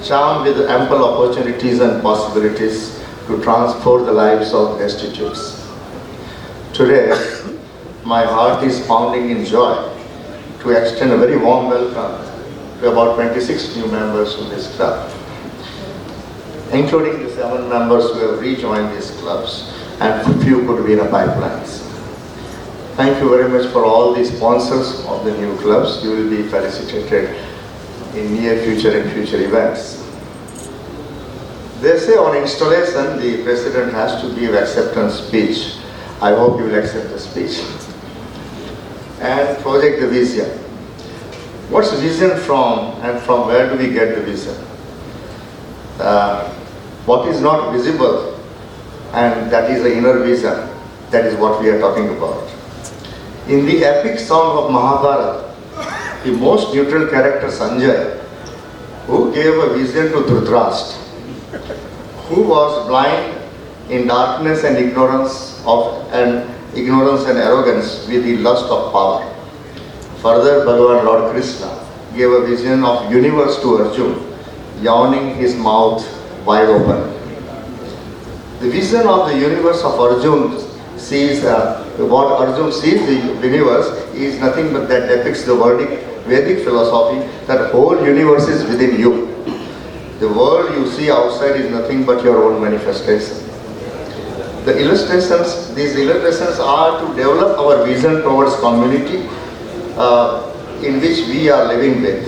charmed with ample opportunities and possibilities to transform the lives of destitutes. Today, my heart is pounding in joy to extend a very warm welcome to about 26 new members to this club, including the 7 members who have rejoined these clubs and few could be in the pipelines. Thank you very much for all the sponsors of the new clubs. You will be felicitated in near future and future events. They say on installation, the president has to give acceptance speech. I hope you will accept the speech. And project the vision. What's vision from and from where do we get the vision? What is not visible, and that is the inner vision. That is what we are talking about. In the epic song of Mahabharata, the most neutral character Sanjay, who gave a vision to Dhritarashtra, who was blind in darkness and ignorance and arrogance with the lust of power. Further, Bhagavan Lord Krishna gave a vision of universe to Arjuna, yawning his mouth wide open. The vision of the universe of Arjuna sees, what Arjuna sees the universe is nothing but that depicts the Vedic philosophy that whole universe is within you. The world you see outside is nothing but your own manifestation. These illustrations are to develop our vision towards community in which we are living with.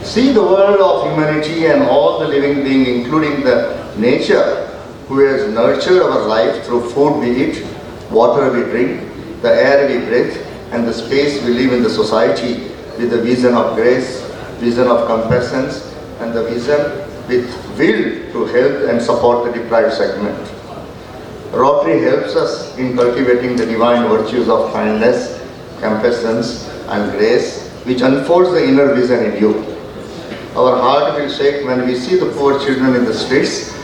See the world of humanity and all the living beings, including the nature, who has nurtured our life through food we eat, water we drink, the air we breathe, and the space we live in the society with the vision of grace, vision of compassion, and the vision with will to help and support the deprived segment. Rotary helps us in cultivating the divine virtues of kindness, compassion, and grace, which unfolds the inner vision in you. Our heart will shake when we see the poor children in the streets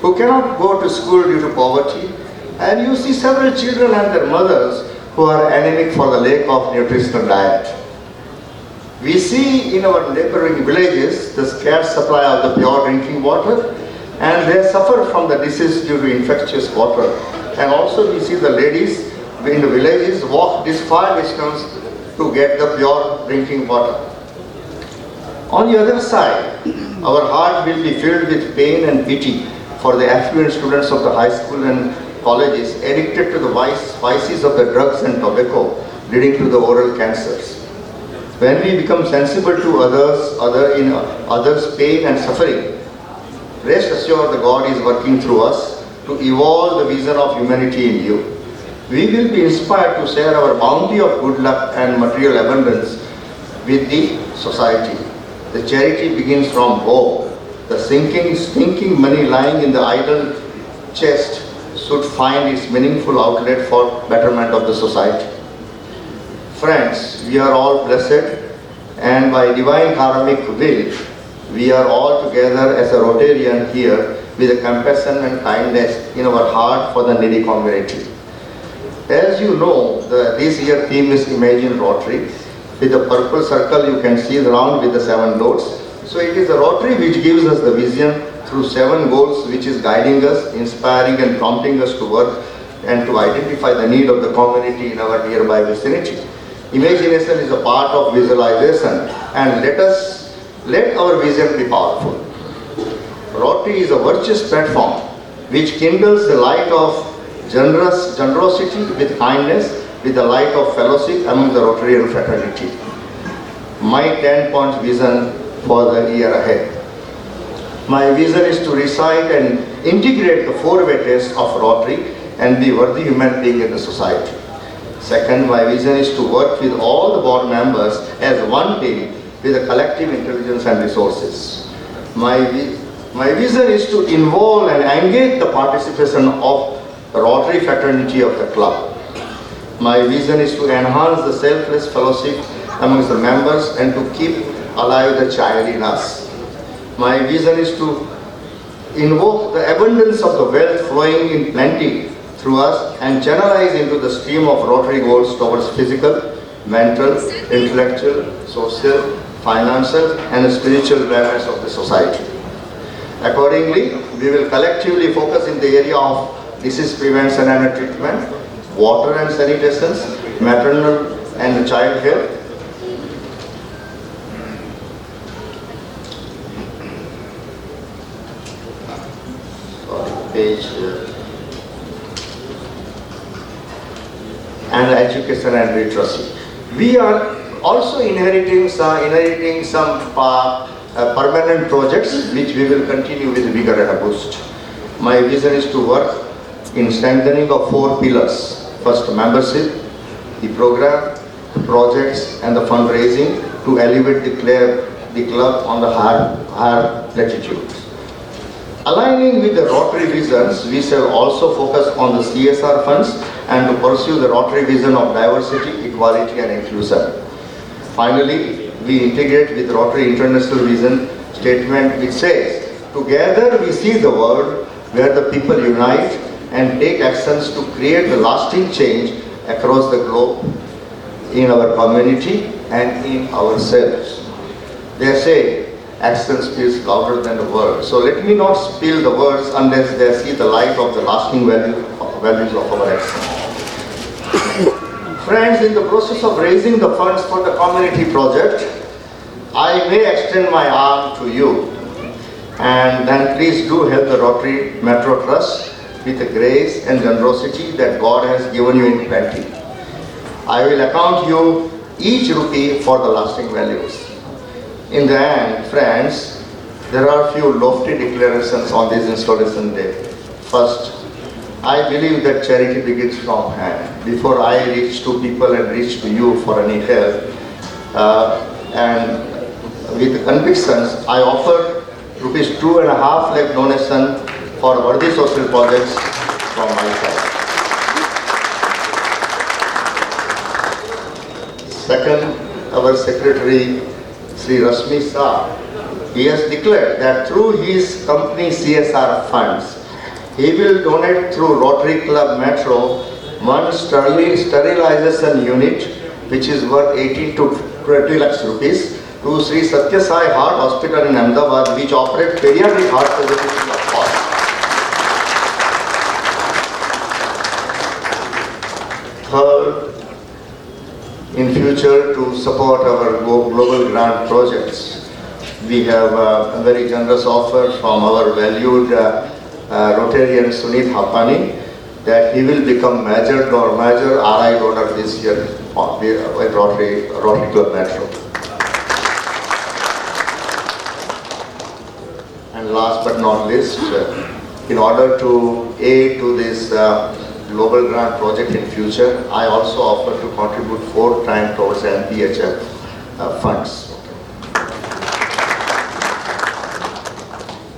who cannot go to school due to poverty, and you see several children and their mothers who are anemic for the lack of nutritional diet. We see in our neighboring villages the scarce supply of the pure drinking water, and they suffer from the disease due to infectious water. And also we see the ladies in the villages walk this far distance to get the pure drinking water. On the other side, our heart will be filled with pain and pity for the affluent students of the high school and colleges addicted to the vices of the drugs and tobacco, leading to the oral cancers. When we become sensible to others' pain and suffering, rest assured that God is working through us to evolve the vision of humanity in you. We will be inspired to share our bounty of good luck and material abundance with the society. The charity begins from hope. The stinking money lying in the idle chest should find its meaningful outlet for betterment of the society. Friends, we are all blessed, and by divine karmic will, we are all together as a Rotarian here with a compassion and kindness in our heart for the needy community. As you know, this year theme is Imagine Rotary. With the purple circle you can see the round with the 7 dots. So it is a Rotary which gives us the vision through 7 goals, which is guiding us, inspiring and prompting us to work and to identify the need of the community in our nearby vicinity. Imagination is a part of visualization, and let our vision be powerful. Rotary is a virtuous platform which kindles the light of generosity with kindness, with the light of fellowship among the Rotarian fraternity. My 10-point vision for the year ahead. My vision is to recite and integrate the 4-way test of Rotary and be worthy human being in the society. Second, my vision is to work with all the board members as one team with a collective intelligence and resources. My vision is to involve and engage the participation of the Rotary fraternity of the club. My vision is to enhance the selfless fellowship amongst the members and to keep alive the child in us. My vision is to invoke the abundance of the wealth flowing in plenty through us and channelize into the stream of Rotary goals towards physical, mental, intellectual, social, financial and spiritual wellness of the society. Accordingly, we will collectively focus in the area of disease prevention and treatment, water and sanitation, maternal and child health, and education and literacy. We are also inheriting some permanent projects which we will continue with vigor and a boost. My vision is to work in strengthening of 4 pillars. First, membership, the program, the projects and the fundraising to elevate the club on the higher latitude. Aligning with the Rotary visions, we shall also focus on the CSR funds and to pursue the Rotary vision of diversity, equality and inclusion. Finally, we integrate with Rotary International Vision statement which says, together we see the world where the people unite and take actions to create the lasting change across the globe, in our community and in ourselves. They say, action speaks louder than the words. So let me not spill the words unless they see the light of the lasting values of our action. Friends, in the process of raising the funds for the community project, I may extend my arm to you, and then please do help the Rotary Metro Trust with the grace and generosity that God has given you in plenty. I will account you each rupee for the lasting values. In the end, friends, there are few lofty declarations on this installation day. First, I believe that charity begins from hand. Before I reach to people and reach to you for any help, and with convictions, I offer rupees 2.5 lakh donation for worthy social projects from my side. Second, our secretary, Sri Rashmi Shah, he has declared that through his company CSR funds, he will donate through Rotary Club Metro one sterilization unit which is worth 18 to 20 lakhs rupees to Sri Satya Sai Heart Hospital in Ahmedabad, which operates pediatric heart surgery free of cost. Third, in future to support our global grant projects, we have a very generous offer from our valued Rotarian Sunit Hapani that he will become major RI donor this year with Rotary Club Metro. And last but not least, in order to aid to this global grant project in future, I also offer to contribute 4 times towards NPHF funds.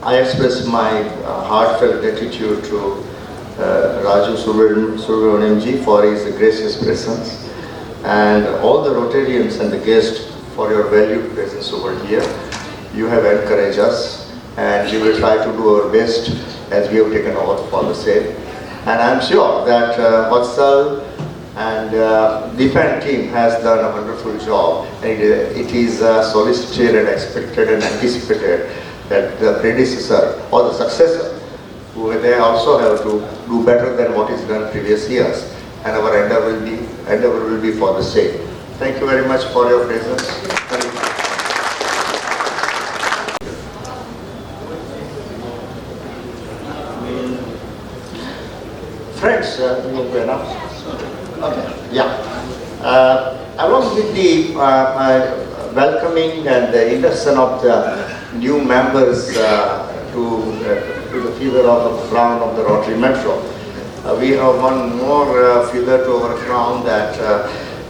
I express my heartfelt gratitude to Raju Subramaniamji for his gracious presence and all the Rotarians and the guests for your valued presence over here. You have encouraged us and we will try to do our best as we have taken oath for the same. And I am sure that Vatsal and Defend team has done a wonderful job. And it is solicited and expected and anticipated that the predecessor or the successor, who they also have to do better than what is done previous years, and our endeavor will be for the same. Thank you very much for your presence. Thank you. Friends, along with the welcoming and the induction of the new members to the feather of the crown of the Rotary Metro, we have one more feather to our crown that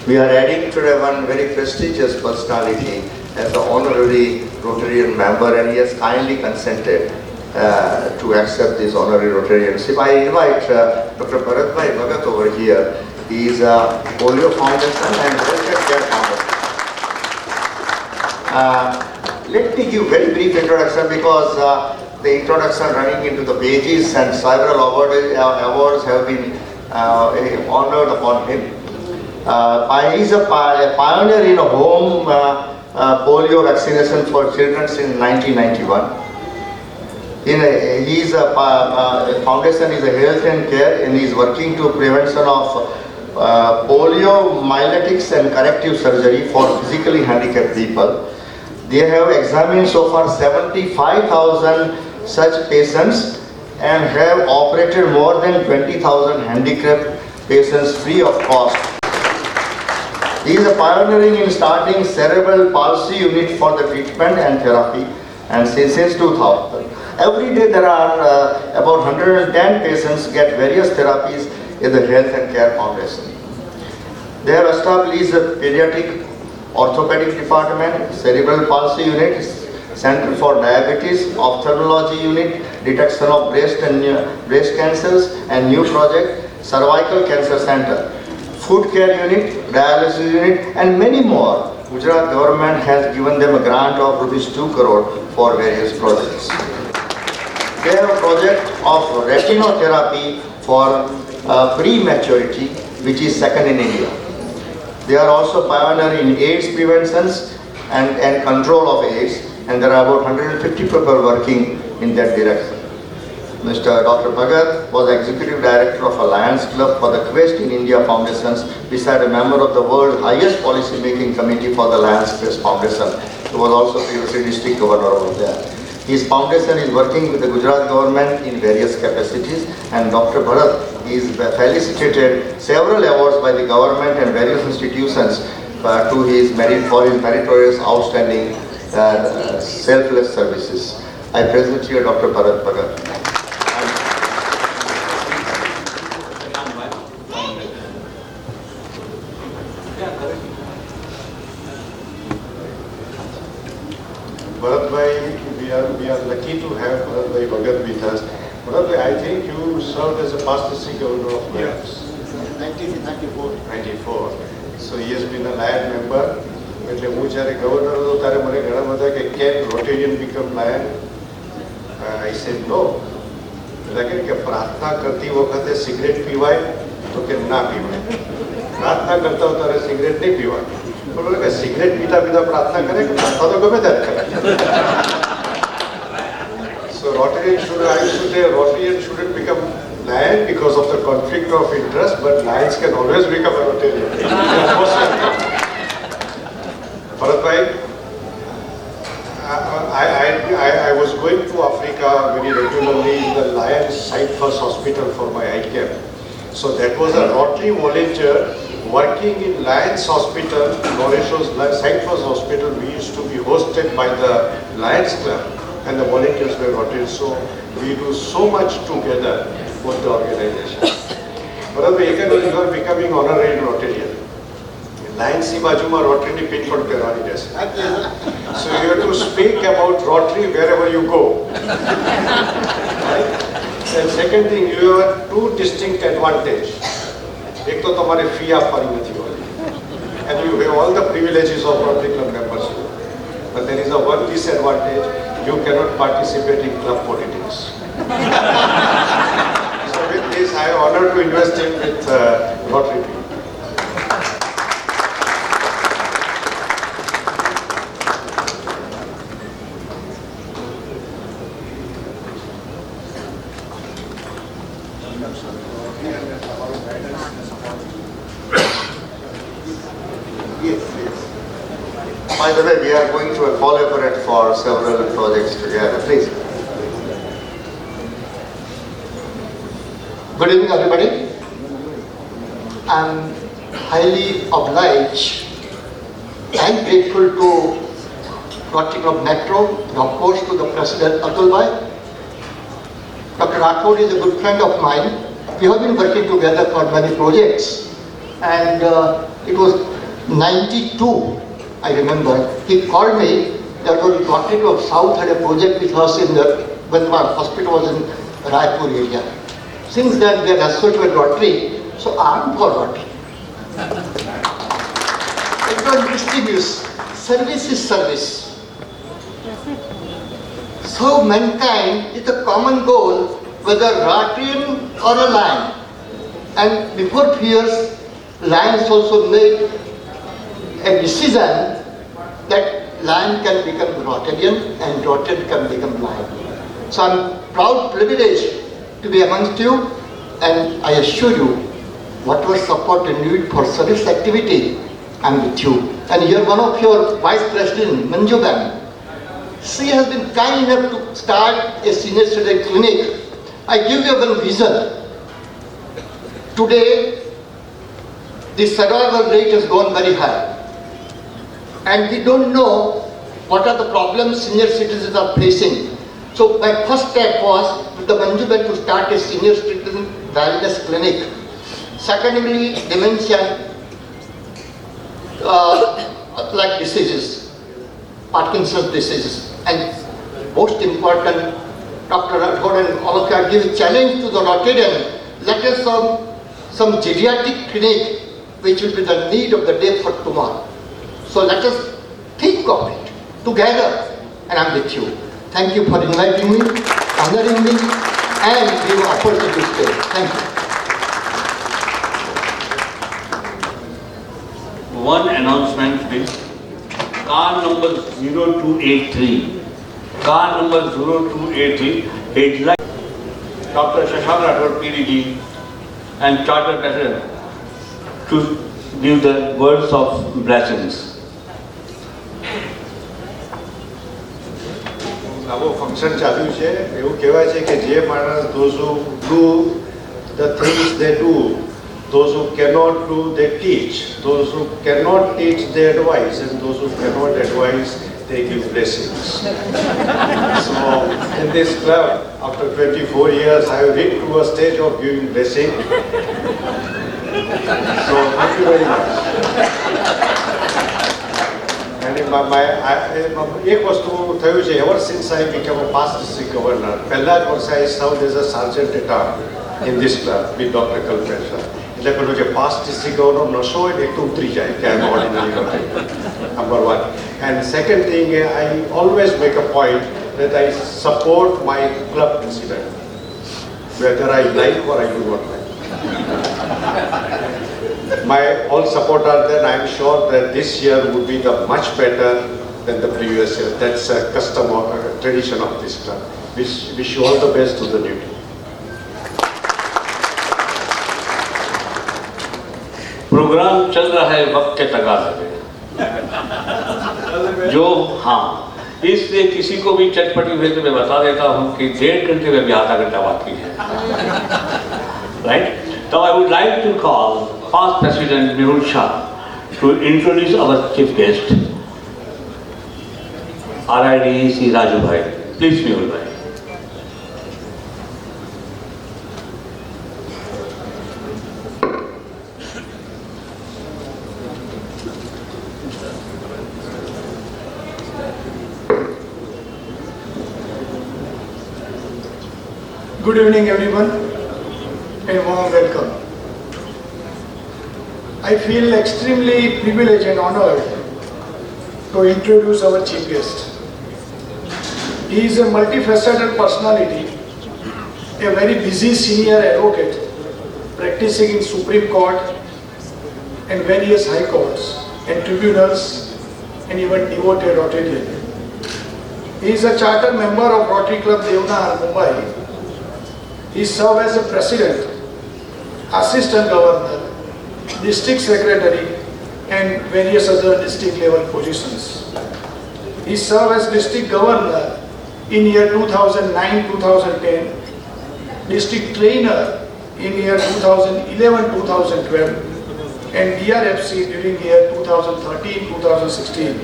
we are adding today one very prestigious personality as the honorary Rotarian member, and he has kindly consented to accept this honorary Rotarianship. I invite Dr. Bharat Bhagat over here. He is a Polio Foundation and Healthcare Foundation. Let me give very brief introduction because the introduction running into the pages and several awards have been honored upon him. He is a pioneer in a home polio vaccination for children since 1991. His foundation is a health and care, and he is working to prevention of poliomyelitis and corrective surgery for physically handicapped people. They have examined so far 75,000 such patients and have operated more than 20,000 handicapped patients free of cost. He is pioneering in starting cerebral palsy unit for the treatment and therapy, and since 2000. Every day there are about 110 patients get various therapies in the Health and Care Foundation. They have established a pediatric orthopedic department, cerebral palsy unit, center for diabetes, ophthalmology unit, detection of breast cancers, and new project, cervical cancer center, food care unit, dialysis unit, and many more. Gujarat government has given them a grant of rupees 2 crore for various projects. They have a project of retinotherapy for prematurity, which is second in India. They are also pioneer in AIDS prevention and control of AIDS, and there are about 150 people working in that direction. Mr. Dr. Bhagat was Executive Director of Alliance Club for the Quest in India Foundations, beside a member of the world's highest policy making committee for the Alliance Quest Foundation. He was also previously district governor over there. His foundation is working with the Gujarat government in various capacities, and Dr. Bharat is felicitated several awards by the government and various institutions for his meritorious outstanding selfless services. I present here Dr. Bharat Bhagat. Bharatbhai, we are lucky to have Bharatbhai Bhagat with us. Bharatbhai, I think you served as a past district governor of Lions. 1994. So he has been a Lion member. એટલે હું જ્યારે governor હતો ત્યારે મને ઘણા બધા કે can Rotarian become lion I said no લાગે કે પ્રાર્થના કરતી વખતે સિગરેટ પીવાય તો કે ના પીવાય પ્રાર્થના કરતા હોય ત્યારે સિગરેટ નહીં પીવાય બોલો કે સિગરેટ પીતા પીતા પ્રાર્થના કરે કે પ્રાર્થના તો ગમે ત્યારે કરે સો Rotarian should I should say Rotarian shouldn't become lion because of the conflict of interest, but lions can always become a Rotarian. Bharatbhai, I was going to Africa very regularly in the Lions Site First Hospital for my eye care. So that was a Rotary volunteer working in Lions Hospital, Mauritius Site First Hospital. We used to be hosted by the Lions Club and the volunteers were Rotarians. So we do so much together with the organization. Bharatbhai, you are becoming honorary Rotarian. Lions ની બાજુમાં રોટરીની pin પણ પહેરવાની રહેશે. So you have to speak about Rotary wherever you go. Right? And second thing, you have two distinct advantage. એક તો તમારે fee આપવાની નથી હોતી. And you have all the privileges of Rotary Club membership. But there is a one disadvantage, you cannot participate in club politics. So with this, I am honored to invest in with Rotary people. By the way, we are going to collaborate for several projects together. Please. Good evening, everybody. I'm highly obliged and grateful to Rotary Club Metro, and of course to the President Atul Bhai. Dr. Rathod is a good friend of mine. We have been working together for many projects, and it was 92. I remember, he called me, that was Rotary Club South had a project with us in the, when our hospital was in Raipur area. Since then we are associated with Rotary, so I am for Rotary. It was mischievous. Service is service. So mankind is a common goal, whether Rotarian or a Lion. And before few years, Lions also made a decision that Lion can become Rotarian and Rotarian can become Lion. So I'm proud, privileged to be amongst you, and I assure you, whatever support you need for service activity, I'm with you. And you're one of your Vice President, Manju Ban. She has been kind enough to start a senior citizen clinic. I give you one vision. Today, the survival rate has gone very high. And we don't know what are the problems senior citizens are facing. So my first step was with the Manjuban to start a senior citizen wellness clinic. Secondly, dementia, like diseases, Parkinson's diseases. And most important, Dr. Rathod and all of you, I give a challenge to the Rotarian, let us some geriatric clinic which will be the need of the day for tomorrow. So let us think of it together, and I'm with you. Thank you for inviting me, honoring me, and giving opportunity to stay. Thank you. One announcement, please. Car number 0283. Car number 0283. It's like Dr. Shashank Rathod, PDG, and Chartered President to give the words of blessings. આવો function ચાલ્યું છે એવું કહેવાય છે કે જે માણસ those who do the things they do, those who cannot do they teach, those who cannot teach they advise, and those who cannot advise they give blessings. So in this club, after 24 years, I have reached to a stage of giving blessing. So thank you very much. And if એક વસ્તુ થયું છે, ever since I became a past district governor, પહેલા જ વર્ષે I served as a sergeant at arms in this club with Dr. Kalpesha. એટલે પેલો જે past district governor નશો હોય ને એક તો ઉતરી જાય કે I'm ordinary governor. Number one. And second thing, I always make a point that I support my club president, whether I like or I do not like. My all support are there. I am sure that this year would be the much better than the previous year. That's a custom or a tradition of this club. Wish you all the best to the new team. Programme चल रहा है वक्त के तकाजे पे, जो हाँ इसलिए किसी को भी चटपटी हुई तो मैं बता देता हूँ कि 1.5 घंटे में भी आधा घंटा बाकी है, right? So I would like to call past President Mehul Shah to introduce our chief guest, RID C. Raju Bhai. Please, Mehul Bhai. Good evening, everyone, and warm welcome. I feel extremely privileged and honored to introduce our chief guest. He is a multifaceted personality, a very busy senior advocate, practicing in Supreme Court and various high courts and tribunals, and even devoted Rotarian. He is a charter member of Rotary Club Devnar, Mumbai. He served as a president, assistant governor, district secretary, and various other district level positions. He served as district governor in year 2009-2010, district trainer in year 2011-2012, and DRFC during year 2013-2016.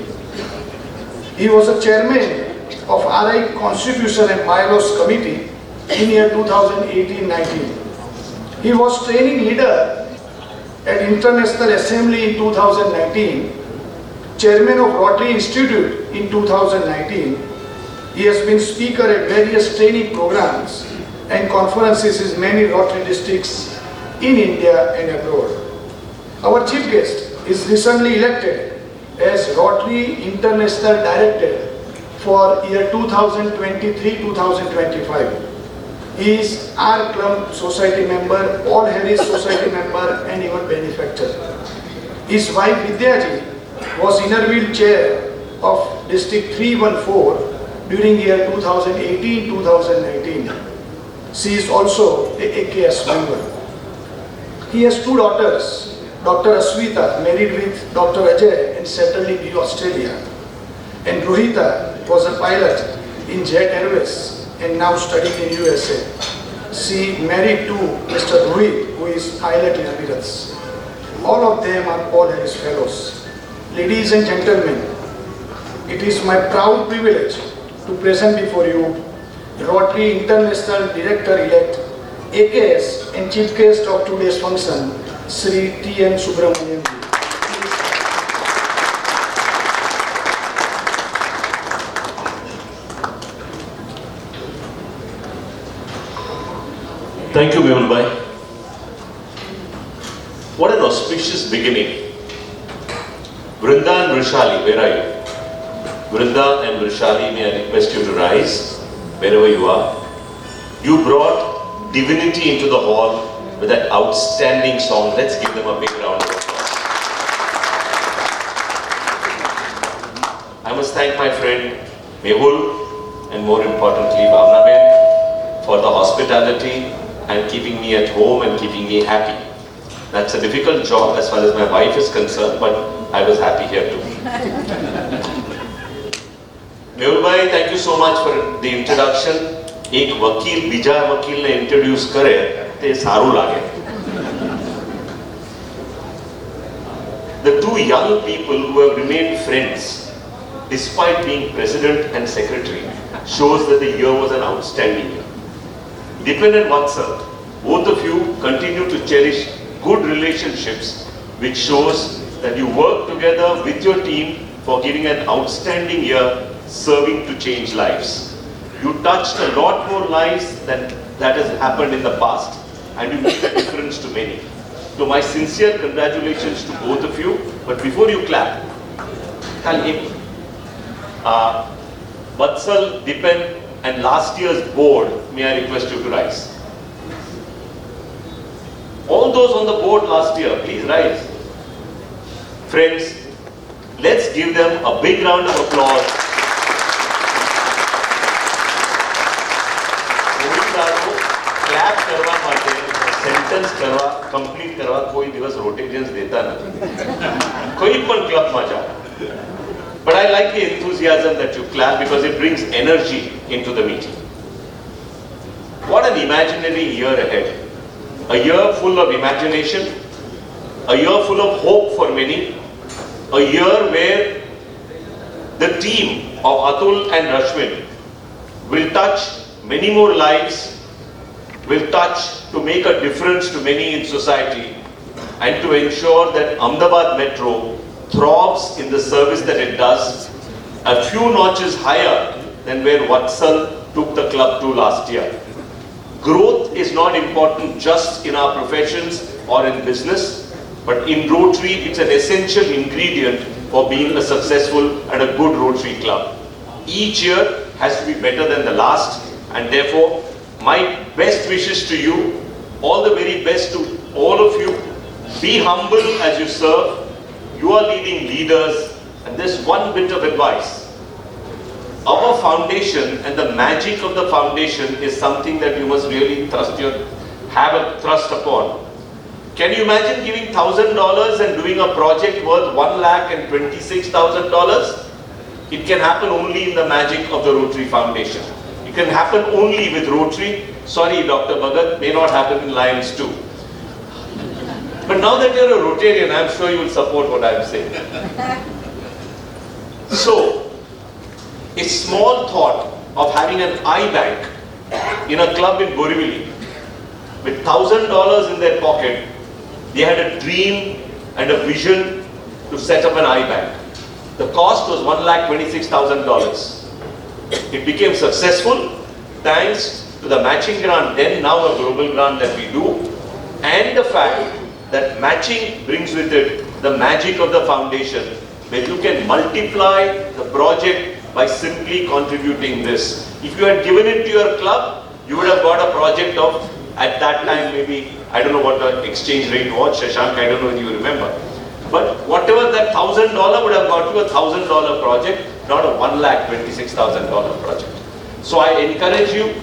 He was a chairman of RI Constitution and Bylaws Committee in year 2018-19. He was training leader at International Assembly in 2019, chairman of Rotary Institute in 2019. He has been speaker at various training programs and conferences in many Rotary districts in India and abroad. Our chief guest is recently elected as Rotary International Director for year 2023-2025. He is R Club Society member, All Harris Society member, and even benefactor. His wife Vidyaji was interviewed chair of District 314 during year 2018-2019. She is also a AKS member. He has two daughters, Dr. Aswita, married with Dr. Ajay and settled in Australia, and Rohita was a pilot in Jet Airways and now studying in USA. She married to Mr. Rohit, who is pilot in Emirates. All of them are Paul Harris Fellows. Ladies and gentlemen, it is my proud privilege to present before you Rotary International Director-elect, AKS, and Chief Guest of today's function, Sri T.N. Subramaniam. Thank you, Mehul Bhai. What an auspicious beginning. Vrinda and Vrishali, where are you? Vrinda and Vrishali, may I request you to rise, wherever you are. You brought divinity into the hall with that outstanding song. Let's give them a big round of applause. I must thank my friend Mehul and more importantly Bhavna Ben for the hospitality and keeping me at home and keeping me happy. That's a difficult job as far as my wife is concerned, but I was happy here too. Mehul Bhai, thank you so much for the introduction. एक वकील बीजा वकील ने introduce करे ते सारू लागे. The two young people who have remained friends despite being president and secretary shows that the year was an outstanding year. Dependent Vatsal, both of you continue to cherish good relationships, which shows that you work together with your team for giving an outstanding year serving to change lives. You touched a lot more lives than that has happened in the past, and you made a difference to many. So my sincere congratulations to both of you. But before you clap, Vatsal, Dipen, and last year's board, may I request you to rise. All those on the board last year, please rise. Friends, let's give them a big round of applause. Clap करवा माटे, sentence करवा, complete करवा, कोई दिवस Rotarians देता नहीं, कोई पण club में जा. But I like the enthusiasm that you clap because it brings energy into the meeting. What an imaginary year ahead. A year full of imagination, a year full of hope for many, a year where the team of Atul and Rashmin will touch many more lives, will touch to make a difference to many in society, and to ensure that Ahmedabad Metro throbs in the service that it does, a few notches higher than where Vatsal took the club to last year. Growth is not important just in our professions or in business, but in Rotary it's an essential ingredient for being a successful and a good Rotary club. Each year has to be better than the last, and therefore my best wishes to you, all the very best to all of you. Be humble as you serve. You are leading leaders, and this one bit of advice. Our foundation and the magic of the foundation is something that you must really have a trust upon. Can you imagine giving $1,000 and doing a project worth $1,26,000? It can happen only in the magic of the Rotary Foundation. It can happen only with Rotary. Sorry, Dr. Bhagat, may not happen in Lions too. But now that you're a Rotarian, I'm sure you will support what I'm saying. So, a small thought of having an iBank in a club in Borivali with $1,000 in their pocket, they had a dream and a vision to set up an iBank. The cost was $1,26,000. It became successful thanks to the matching grant, then now a global grant that we do, and the fact that matching brings with it the magic of the foundation, where you can multiply the project by simply contributing this. If you had given it to your club, you would have got a project of, at that time maybe, I don't know what the exchange rate was, Shashank, I don't know if you remember. But whatever that $1,000 would have got you a $1,000 project, not a $1,26,000 project. So I encourage you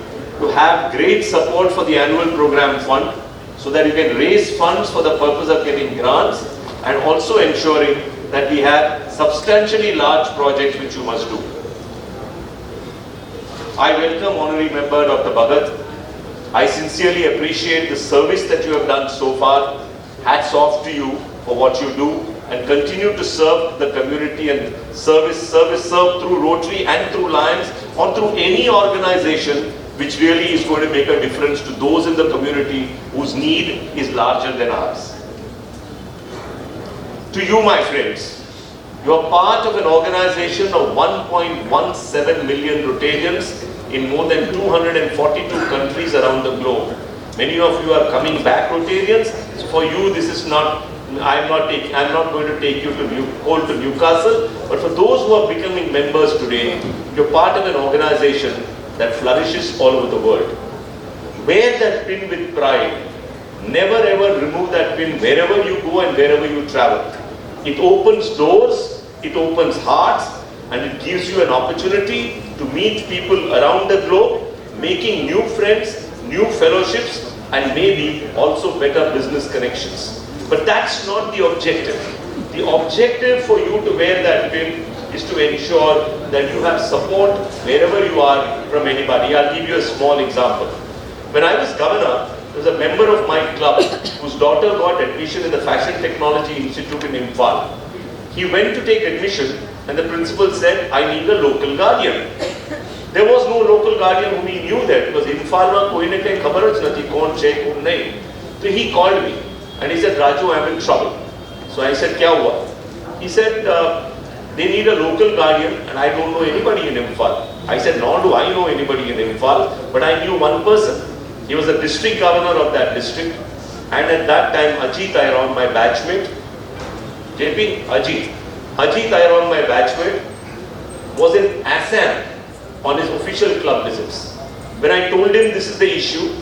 to have great support for the annual program fund, so that you can raise funds for the purpose of getting grants, and also ensuring that we have substantially large projects which you must do. I welcome Honorary Member Dr. Bhagat. I sincerely appreciate the service that you have done so far. Hats off to you for what you do, and continue to serve the community and serve through Rotary and through Lions, or through any organization which really is going to make a difference to those in the community whose need is larger than ours. To you, my friends, you are part of an organization of 1.17 million Rotarians in more than 242 countries around the globe. Many of you are coming back Rotarians. So for you, this is not, I'm not going to take you to Newcastle, but for those who are becoming members today, you're part of an organization that flourishes all over the world. Wear that pin with pride. Never ever remove that pin wherever you go and wherever you travel. It opens doors, it opens hearts, and it gives you an opportunity to meet people around the globe, making new friends, new fellowships, and maybe also better business connections. But that's not the objective. The objective for you to wear that pin is to ensure that you have support wherever you are from anybody. I'll give you a small example. When I was governor, there was a member of my club whose daughter got admission in the Fashion Technology Institute in Imphal. He went to take admission, and the principal said, I need a local guardian. There was no local guardian whom he knew there, because Imphal mein koi ne kahin khabar h nathi kaun che kaun nahi. So he called me and he said, Raju, I'm in trouble. So I said, kya hua? He said, they need a local guardian, and I don't know anybody in Imphal. I said, nor do I know anybody in Imphal, but I knew one person. He was the district governor of that district, and at that time, Ajit Iron, my batchmate, Ajit Iron, my batchmate, was in Assam on his official club visits. When I told him this is the issue,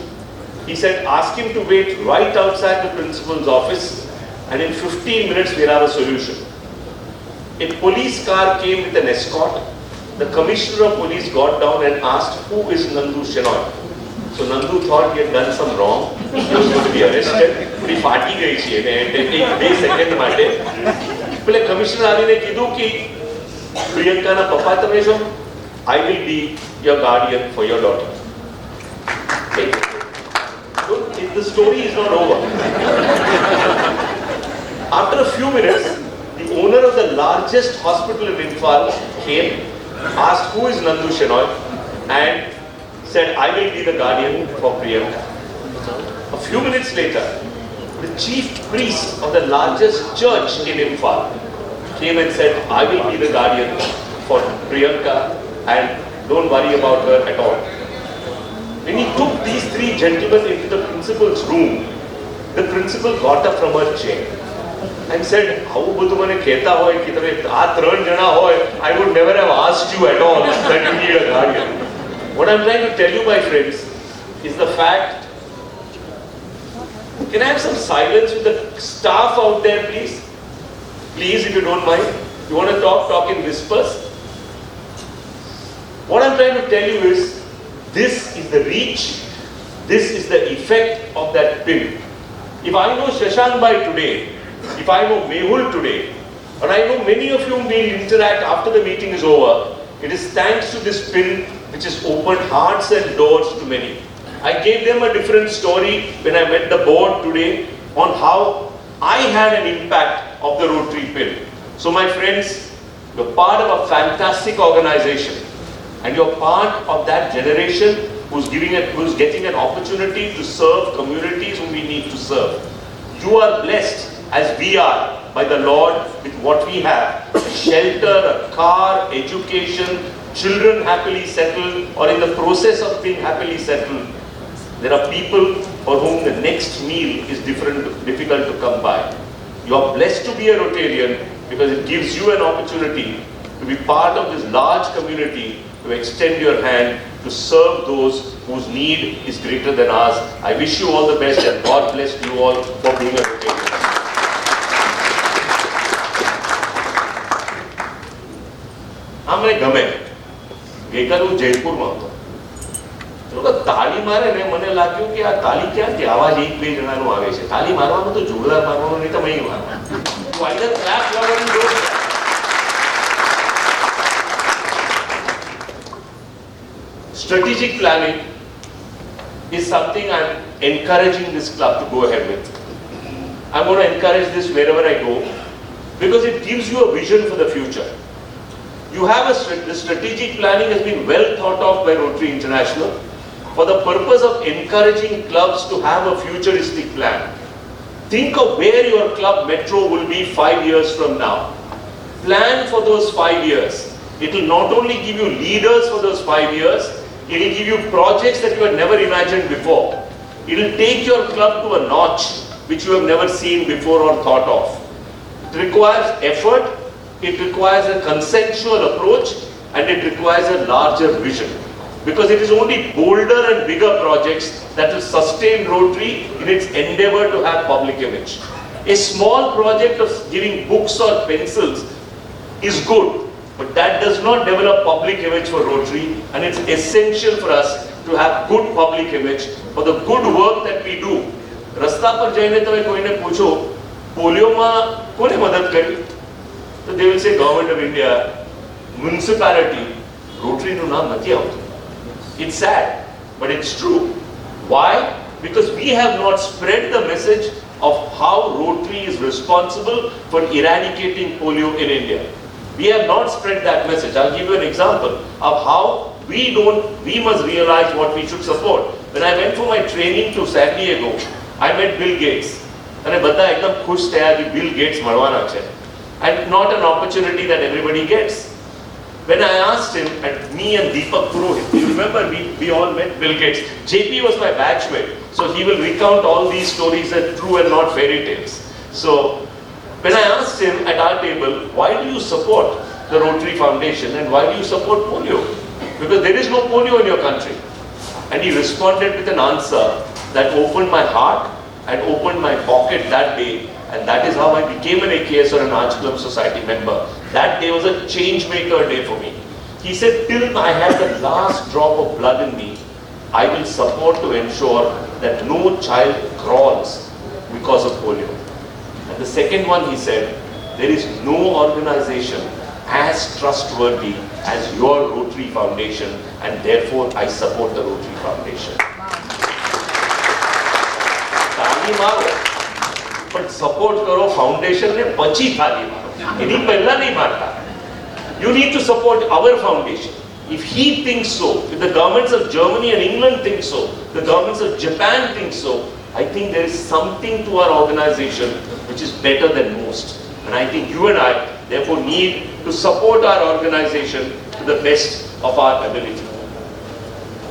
he said, ask him to wait right outside the principal's office, and in 15 minutes we'll have a solution. A police car came with an escort. The commissioner of police got down and asked, who is Nandu Shenoy? So Nandu thought he had done some wrong. He was going to be arrested. He party gayi chhi and take 2 seconds માટે પેલે commissioner આવીને કીધું કે પ્રિયંકાના પપ્પા તમે છો, I will be your guardian for your daughter. The story is not over. After a few minutes, the owner of the largest hospital in Imphal came, asked who is Nandu Shenoy, and said, I will be the guardian for Priyanka. A few minutes later, the chief priest of the largest church in Imphal came and said, I will be the guardian for Priyanka and don't worry about her at all. When he took these 3 gentlemen into the principal's room, the principal got up from her chair and said, આવું બધું મને કહેતા હોય કે તમે આ 3 જણા હોય, I would never have asked you at all that you need a guardian. What I'm trying to tell you, my friends, is the fact. Can I have some silence with the staff out there, please? Please, if you don't mind. You want to talk in whispers. What I'm trying to tell you is, this is the reach, this is the effect of that pin. If I know Shashank Bhai today, if I know Mehul today, and I know many of you will interact after the meeting is over, it is thanks to this pin which has opened hearts and doors to many. I gave them a different story when I met the board today on how I had an impact of the Rotary pin. So my friends, you're part of a fantastic organization, and you're part of that generation who's getting an opportunity to serve communities whom we need to serve. You are blessed, as we are, by the Lord with what we have: a shelter, a car, education, children happily settled or in the process of being happily settled. There are people for whom the next meal is difficult to come by. You are blessed to be a Rotarian because it gives you an opportunity to be part of this large community, to extend your hand to serve those whose need is greater than ours. I wish you all the best and God bless you all for being a Rotarian. મને ગમે ગઈકાલે હું જયપુરમાં હતો, લોકો તાળી મારે ને મને લાગ્યું કે આ તાળી ક્યાંથી આવાજ 1-2 જણાનો આવે છે. તાળી મારવામાં તો જોરદાર મારવાનો નહીં તો નહીં મારવાનો. વાઇડર ક્લાપ લાવવાની જોર. Strategic planning is something I'm encouraging this club to go ahead with. I'm going to encourage this wherever I go because it gives you a vision for the future. You have the strategic planning has been well thought of by Rotary International for the purpose of encouraging clubs to have a futuristic plan. Think of where your club metro will be 5 years from now. Plan for those 5 years. It will not only give you leaders for those 5 years, it will give you projects that you had never imagined before. It will take your club to a notch which you have never seen before or thought of. It requires effort, it requires a consensual approach, and it requires a larger vision. Because it is only bolder and bigger projects that will sustain Rotary in its endeavor to have public image. A small project of giving books or pencils is good, but that does not develop public image for Rotary, and it's essential for us to have good public image for the good work that we do. રસ્તા પર જઈને તમે કોઈને પૂછો પોલિયોમાં કોને મદદ કરી તો they will say Government of India, municipality. રોટરીનું નામ નથી આવતું. It's sad, but it's true. Why? Because we have not spread the message of how Rotary is responsible for eradicating polio in India. We have not spread that message. I'll give you an example of how we must realize what we should support. When I went for my training to San Diego, I met Bill Gates. અને બધા એકદમ ખુશ થયા કે bill gates મળવાના છે. and not an opportunity that everybody gets. When I asked him, and me and Deepak Purohit, you remember we all met Bill Gates. JP was my batchmate, so he will recount all these stories as true and not fairy tales. So when I asked him at our table, why do you support the Rotary Foundation and why do you support polio? Because there is no polio in your country. And he responded with an answer that opened my heart and opened my pocket that day, and that is how I became an AKS or an Arch Club Society member. That day was a change maker day for me. He said, till I have the last drop of blood in me, I will support to ensure that no child crawls because of polio. And the second one, he said, there is no organization as trustworthy as your Rotary Foundation, and therefore I support the Rotary Foundation. ताली मारो, but support करो foundation ने बची ताली मारो. इन्हीं पहला नहीं मारता. You need to support our foundation. If he thinks so, if the governments of Germany and England think so, the governments of Japan think so, I think there is something to our organization which is better than most. And I think you and I therefore need to support our organization to the best of our ability.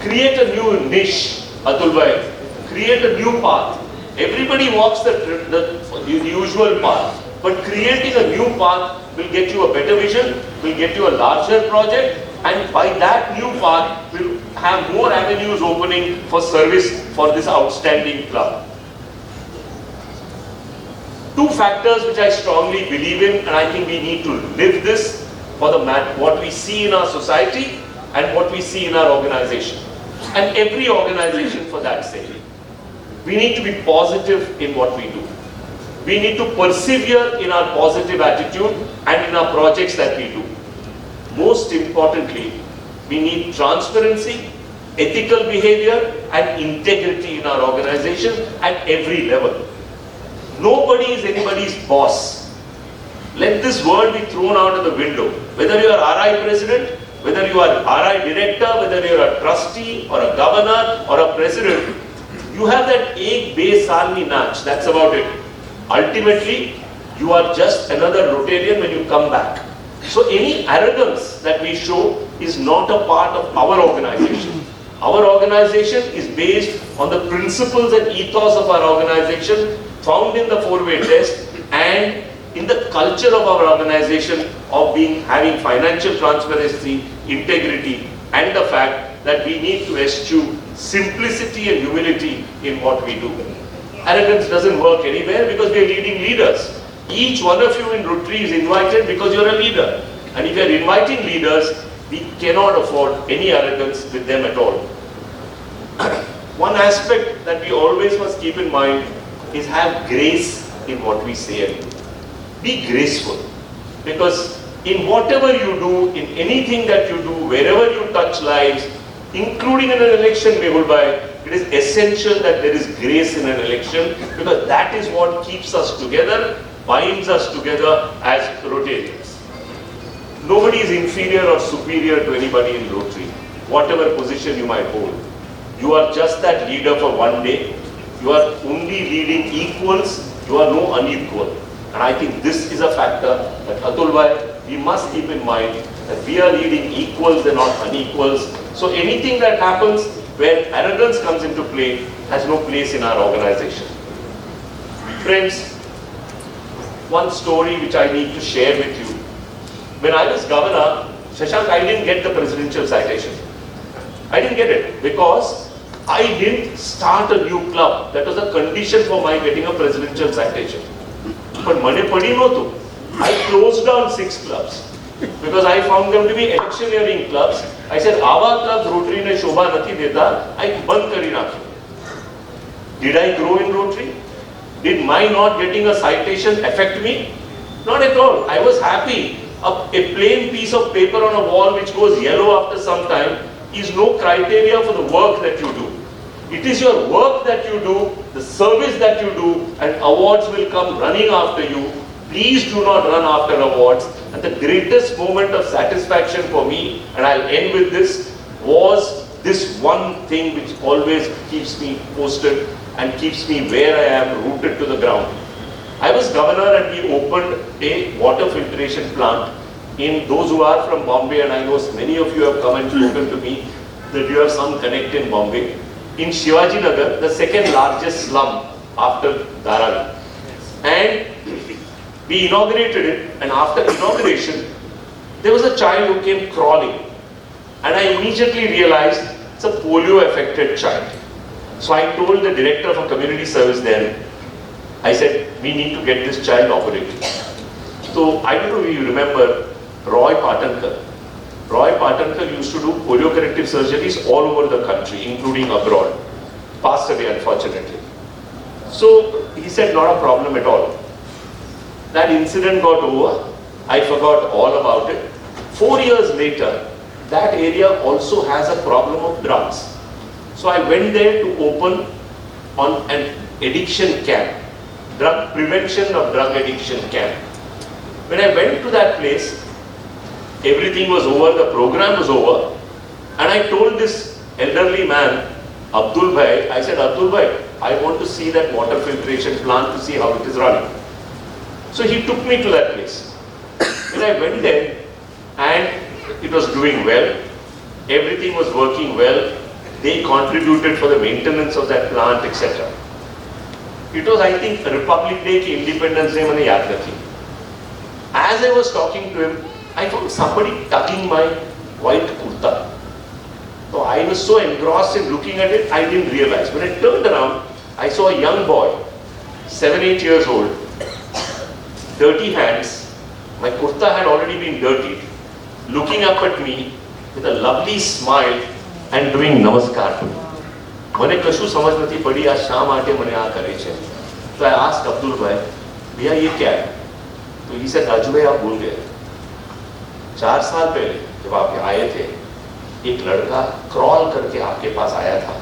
Create a new niche, Atul Bhai. Create a new path. Everybody walks the usual path, but creating a new path will get you a better vision, will get you a larger project, and by that new path will have more avenues opening for service for this outstanding club. Two factors which I strongly believe in, and I think we need to live this for what we see in our society and what we see in our organization, and every organization for that sake. We need to be positive in what we do. We need to persevere in our positive attitude and in our projects that we do. Most importantly, we need transparency, ethical behavior, and integrity in our organization at every level. Nobody is anybody's boss. Let this word be thrown out of the window. Whether you are RI president, whether you are RI director, whether you are a trustee or a governor or a president, you have that ek be saal ni naach. That's about it. Ultimately, you are just another Rotarian when you come back. So any arrogance that we show is not a part of our organization. Our organization is based on the principles and ethos of our organization found in the four-way test and in the culture of our organization of having financial transparency, integrity, and the fact that we need to eschew simplicity and humility in what we do. Arrogance doesn't work anywhere because we are leading leaders. Each one of you in Rotary is invited because you're a leader. And if you're inviting leaders, we cannot afford any arrogance with them at all. One aspect that we always must keep in mind is have grace in what we say and do. Be graceful. Because in whatever you do, in anything that you do, wherever you touch lives, including in an election, Mehul Bhai, it is essential that there is grace in an election because that is what keeps us together, binds us together as Rotarians. Nobody is inferior or superior to anybody in Rotary, whatever position you might hold. You are just that leader for one day. You are only leading equals, you are no unequal. And I think this is a factor that Atul Bhai, we must keep in mind that we are leading equals and not unequals. So anything that happens where arrogance comes into play has no place in our organization. Friends, one story which I need to share with you. When I was governor, Shashank, I didn't get the presidential citation. I didn't get it because I didn't start a new club. That was a condition for my getting a presidential citation. But mane padi notu. I closed down 6 clubs because I found them to be electioneering clubs. I said, Awa clubs Rotary ne shobha nathi deta. I band kari nakhi. Did I grow in Rotary? Did my not getting a citation affect me? Not at all. I was happy. A plain piece of paper on a wall which goes yellow after some time is no criteria for the work that you do. It is your work that you do, the service that you do, and awards will come running after you. Please do not run after awards. And the greatest moment of satisfaction for me, and I'll end with this, was this one thing which always keeps me posted and keeps me where I am, rooted to the ground. I was governor and we opened a water filtration plant. In those who are from Bombay, and I know many of you have come and spoken to me that you have some connect in Bombay. In Shivaji Nagar, the second largest slum after Dharavi. And we inaugurated it, and after inauguration, there was a child who came crawling. And I immediately realized it's a polio affected child. So I told the director of a community service there, I said, we need to get this child operated. So I don't know if you remember Roy Patankar. Roy Patankar used to do polio corrective surgeries all over the country, including abroad. Passed away, unfortunately. So he said, not a problem at all. That incident got over. I forgot all about it. 4 years later, that area also has a problem of drugs. So I went there to open on an addiction camp, drug prevention of drug addiction camp. When I went to that place, everything was over, the program was over, and I told this elderly man, Abdul Bhai, I said, Abdul Bhai, I want to see that water filtration plant to see how it is running. So he took me to that place. When I went there, and it was doing well, everything was working well, they contributed for the maintenance of that plant, etc. It was, I think, Republic Day ki Independence Day mane yaad rakhi. As I was talking to him, I found somebody tugging my white kurta. So I was so engrossed in looking at it, I didn't realize. When I turned around, I saw a young boy, 7-8 years old, dirty hands. My kurta had already been dirtied, looking up at me with a lovely smile and doing namaskar to me. મને કશું સમજ નથી પડી આ શા માટે મને આ કરે છે. So I asked Abdul Bhai, भैया ये क्या है? तो he said, राजू भाई आप भूल गए. 4 साल पहले जब आप आए थे, एक लड़का क्रॉल करके आपके पास आया था,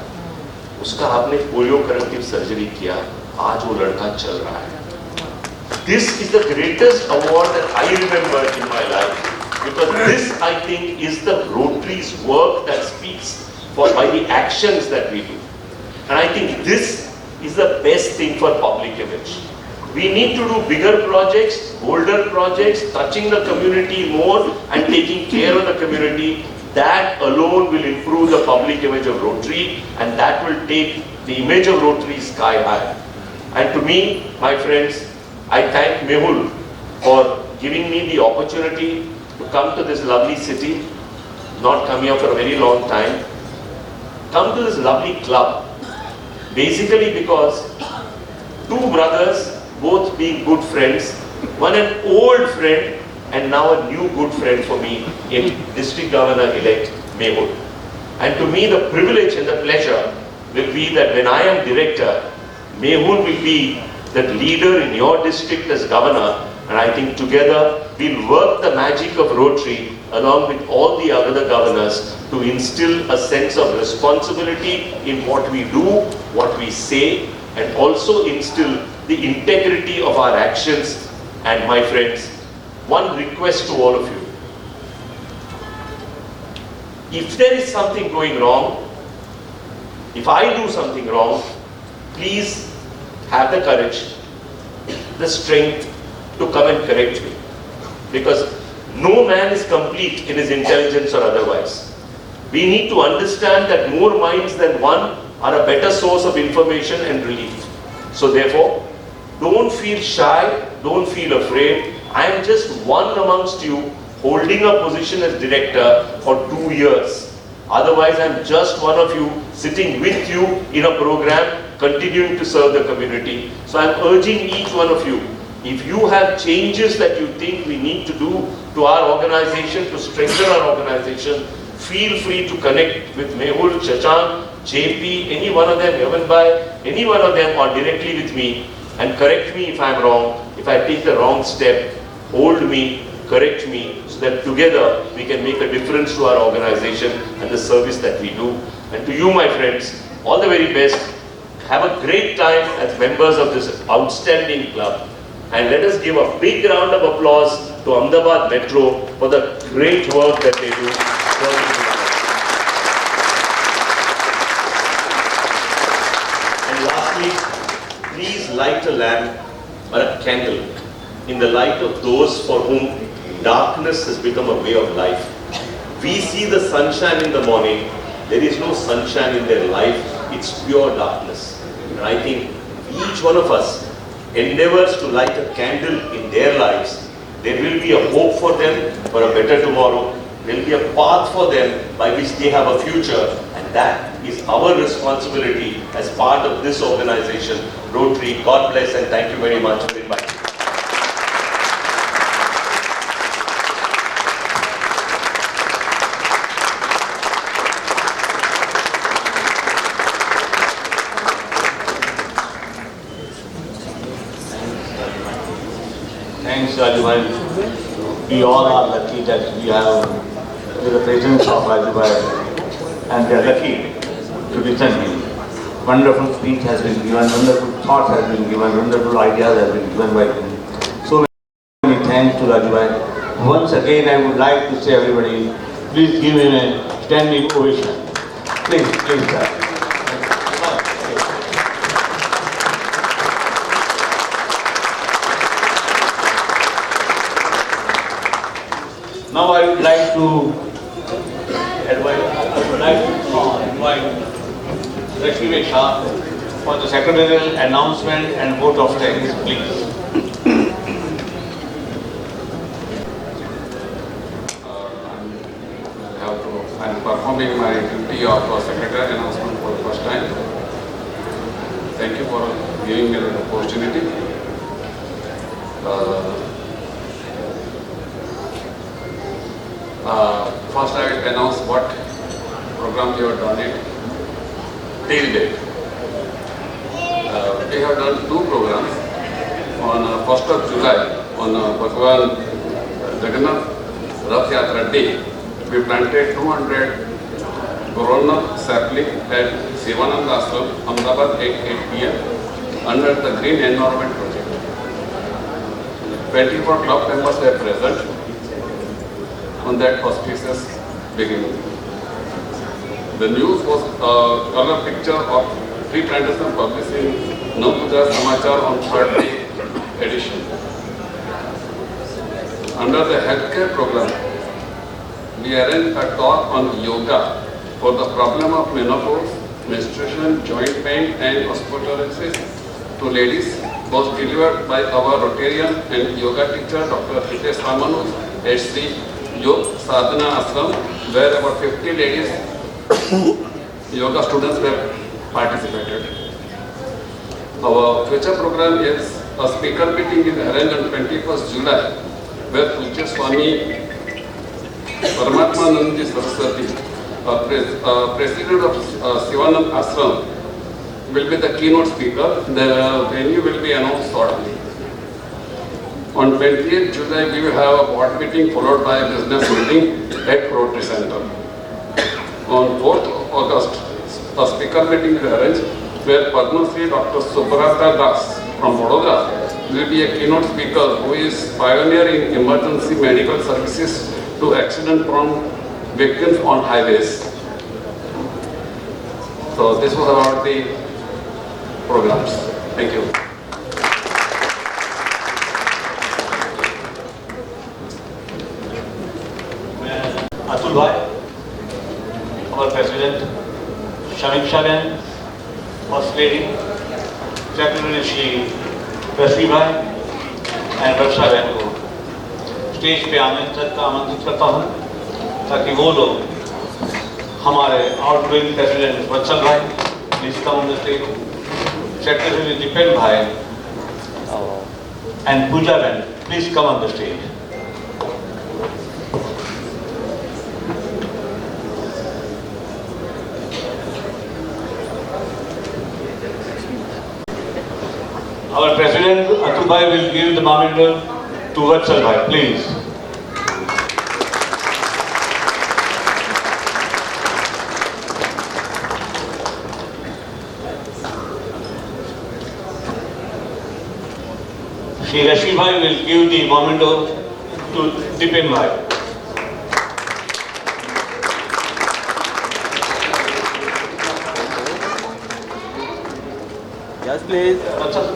उसका आपने पोलियो करेक्टिव सर्जरी किया, आज वो लड़का चल रहा है. This is the greatest award that I remember in my life, because this, I think, is the Rotary's work that speaks by the actions that we do. And I think this is the best thing for public image. We need to do bigger projects, bolder projects, touching the community more and taking care of the community. That alone will improve the public image of Rotary, and that will take the image of Rotary sky high. And to me, my friends, I thank Mehul for giving me the opportunity to come to this lovely city, not come here for a very long time, come to this lovely club, basically because 2 brothers, both being good friends, one an old friend and now a new good friend for me in District Governor-elect Mehul. And to me the privilege and the pleasure will be that when I am director, Mehul will be that leader in your district as governor, and I think together we'll work the magic of Rotary along with all the other governors to instill a sense of responsibility in what we do, what we say, and also instill the integrity of our actions. And my friends, one request to all of you. If there is something going wrong, if I do something wrong, please have the courage, the strength to come and correct me. Because no man is complete in his intelligence or otherwise. We need to understand that more minds than one are a better source of information and relief. So therefore, don't feel shy, don't feel afraid. I am just one amongst you holding a position as director for 2 years. Otherwise, I am just one of you sitting with you in a program, continuing to serve the community. So I am urging each one of you, if you have changes that you think we need to do to our organization, to strengthen our organization, feel free to connect with Mehul, Shashank, JP, any one of them, Yaman Bhai, any one of them, or directly with me, and correct me if I am wrong. If I take the wrong step, hold me, correct me, so that together we can make a difference to our organization and the service that we do. And to you, my friends, all the very best. Have a great time as members of this outstanding club. And let us give a big round of applause to Ahmedabad Metro for the great work that they do. And lastly, please light a lamp or a candle in the light of those for whom darkness has become a way of life. We see the sunshine in the morning, there is no sunshine in their life, it's pure darkness. And I think each one of us endeavors to light a candle in their lives. There will be a hope for them for a better tomorrow. There will be a path for them by which they have a future, and that is our responsibility as part of this organization, Rotary. God bless and thank you very much for inviting me. Thanks, Rajubhai. We all are lucky that we have the presence of Rajubhai, and we are lucky to listen to him. Wonderful speech has been given, wonderful thoughts has been given, wonderful ideas have been given by him. So many thanks to Rajubhai. Once again, I would like to say, everybody, please give him a standing ovation. Please, sir. Now I would like to invite Rashmi Shah for the secretarial announcement and vote of thanks, please. I'm performing my duty of secretary announcement for the first time. Thank you for giving me the opportunity. First I will announce what program we have done it till date. We have done 2 programs. On 1st of July, on Bhagwan Jagannath Rath Yatra Day, we planted 200 Corona sapling at Sivananda Ashram, Ahmedabad, 8 p.m. under the Green Environment Project. 24 club members were present on that auspicious beginning. The news was a color picture of tree plantation published in Navpurja Samachar on 3rd May edition. Under the healthcare program, we arranged a talk on yoga for the problem of menopause, menstruation, joint pain and osteoporosis to ladies was delivered by our Rotarian and yoga teacher Dr. Hitesh Ramanus at Sri Yog Sadhana Ashram, where about 50 ladies yoga students were participated. Our future program is a speaker meeting is arranged on 21st July, where Pujya Swami Paramatmanandi Saraswati, president of Sivanand Ashram, will be the keynote speaker. The venue will be announced shortly. On 28th July, we will have a board meeting followed by a business meeting at Rotary Center. On 4th August, a speaker meeting is arranged where Padma Shri Dr. Subrata Das from Vadodara will be a keynote speaker who is pioneering emergency medical services to accident-prone victims on highways. So this was about the programs. Thank you. Atul Bhai, our President, Shamik Ben, First Lady, Secretary Shri Rashmi Bhai and Raksha Ben को stage पे आमंत्रित करता हूँ ताकि वो लोग हमारे outgoing president Vatsal bhai please come on the stage, secretary Dipen bhai and Pooja Ben please come on the stage. Our President Atul Bhai will give the memento to Vatsal Bhai, please. Shri Rashmi Bhai will give the memento to Dipen Bhai. Yes, please. Vatsal.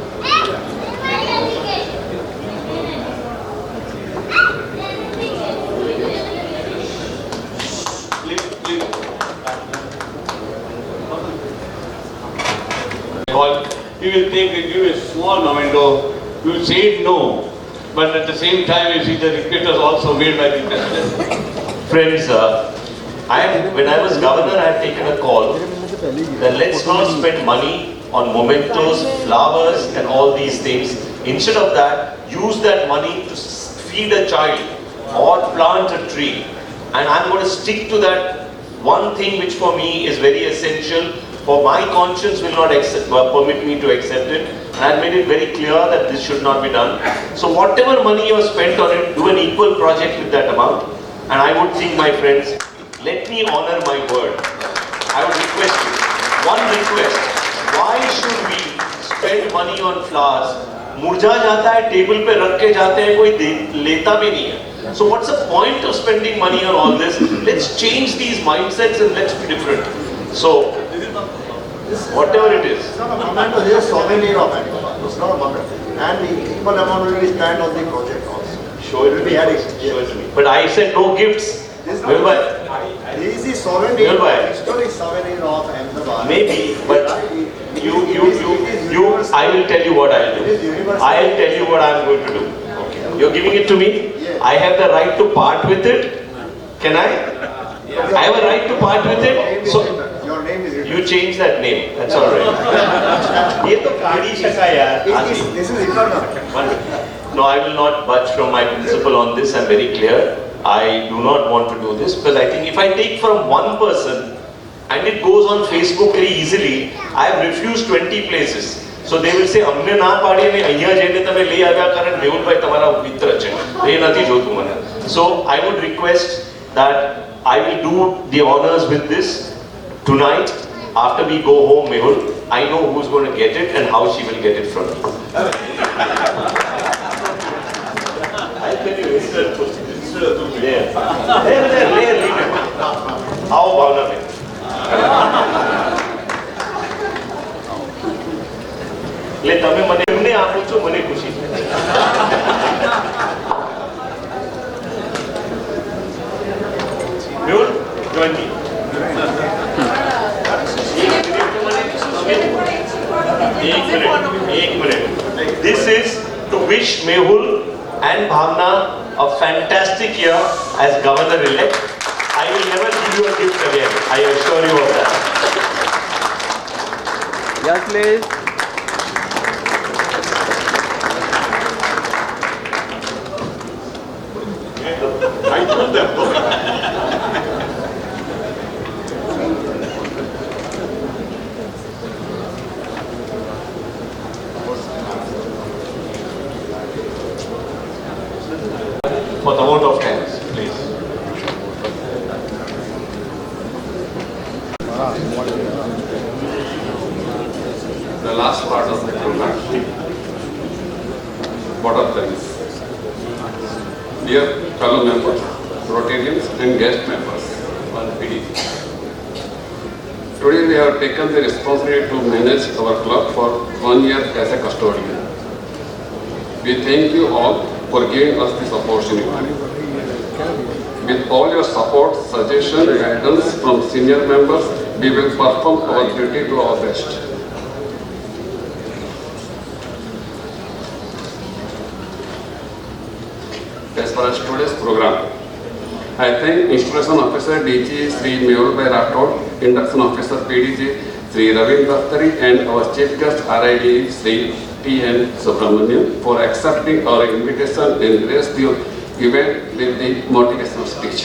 he will give you a small memento. You will say no, but at the same time, you see the request was also made by the president. Friends, when I was governor, I had taken a call that let's not spend money on mementos, flowers and all these things. Instead of that, use that money to feed a child or plant a tree. And I'm going to stick to that one thing which for me is very essential, for my conscience will not permit me to accept it. And I made it very clear that this should not be done. So whatever money you have spent on it, do an equal project with that amount. And I would think, my friends, let me honor my word. I would request you, one request, why should we spend money on flowers? मुरझा जाता है, table पे रख के जाते हैं, कोई लेता भी नहीं है. So what's the point of spending money on all this? Let's change these mindsets and let's be different. So, whatever it is. It's not a moment, it is a souvenir of Ahmedabad. It's not a moment. And the equal amount will be spent on the project also. Show it to me. Show it to me. But I said no gifts. This is the souvenir, historic souvenir of Ahmedabad. Maybe, but I will tell you what I'll do. I'll tell you what I'm going to do. Okay. You're giving it to me? Yes. I have the right to part with it. Can I? I have a right to part with it. So your name is you change that name. That's all right. This is internal. No, I will not budge from my principle on this. I'm very clear. I do not want to do this because I think if I take from one person and it goes on Facebook very easily, I have refused 20 places. So they will say, "हमने ना पाड़ी ने अहिया जेने तमे ले आव्या कारण मेहुल भाई तमारा मित्र छे." ये नथी जोतुं मने. So I would request that I will do the honors with this tonight. After we go home, Mehul, I know who's going to get it and how she will get it from me. I'll tell you instead of there. How Bhavna mein. ले तमे मने एमने आपो छो मने खुशी છે. Mehul, join me. एक minute. This is to wish Mehul and Bhavna a fantastic year as governor-elect. I will never give you a gift again. I assure you of that. Yes, please. I told them. For the vote of thanks, please. The last part of the program. Vote of thanks. Dear fellow members, Rotarians and guest members on PDG. Today we have taken the responsibility to manage our club for 1 year as a custodian. We thank you all for giving us this opportunity. With all your support, suggestion, and guidance from senior members, we will perform our duty to our best. As far as today's program, I thank Installation Officer DG Sri Mehul Bhai Rathod, Induction Officer PDG Sri Ravin Daftari, and our Chief Guest RID Sri T.N. Subramaniam for accepting our invitation and grace the event with the motivational speech.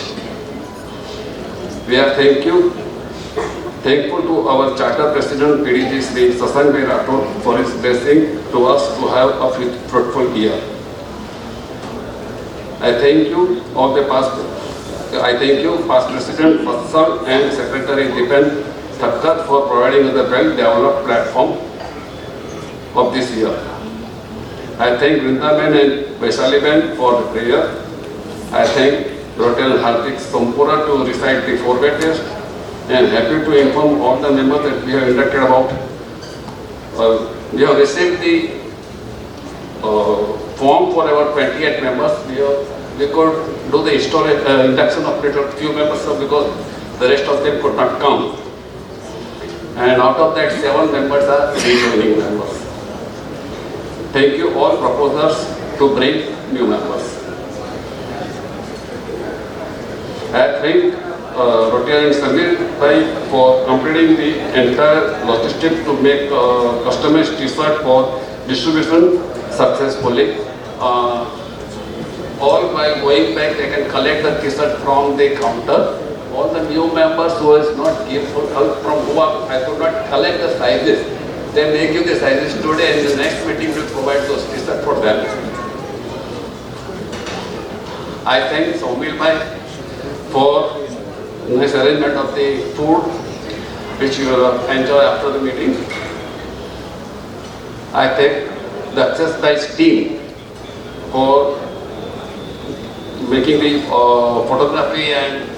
We are thankful to our Charter President PDG Sri Sasank Bhai Rathod for his blessing to us to have a fruitful year. I thank you past President Vatsal and Secretary Dipen Thakkar for providing us a well-developed platform of this year. I thank Vrindaben and Vaishaliben for the prayer. I thank Rotarian Hardik Sampura to recite the format test, and happy to inform all the members that we have inducted about. We have received the form for our 28 members. We could do the induction of little few members because the rest of them could not come. And out of that, 7 members are rejoining members. Thank you all proposers to bring new members. I thank Rotarian Samir Bhai for completing the entire logistics to make customized t-shirt for distribution successfully. All while going back, they can collect the t-shirt from the counter. All the new members who is not careful from who I could not collect the sizes, they may give the sizes today and in the next meeting will provide those t-shirts for them. I thank Saumil Bhai for nice arrangement of the food which you will enjoy after the meeting. I thank the exercise team for making the photography and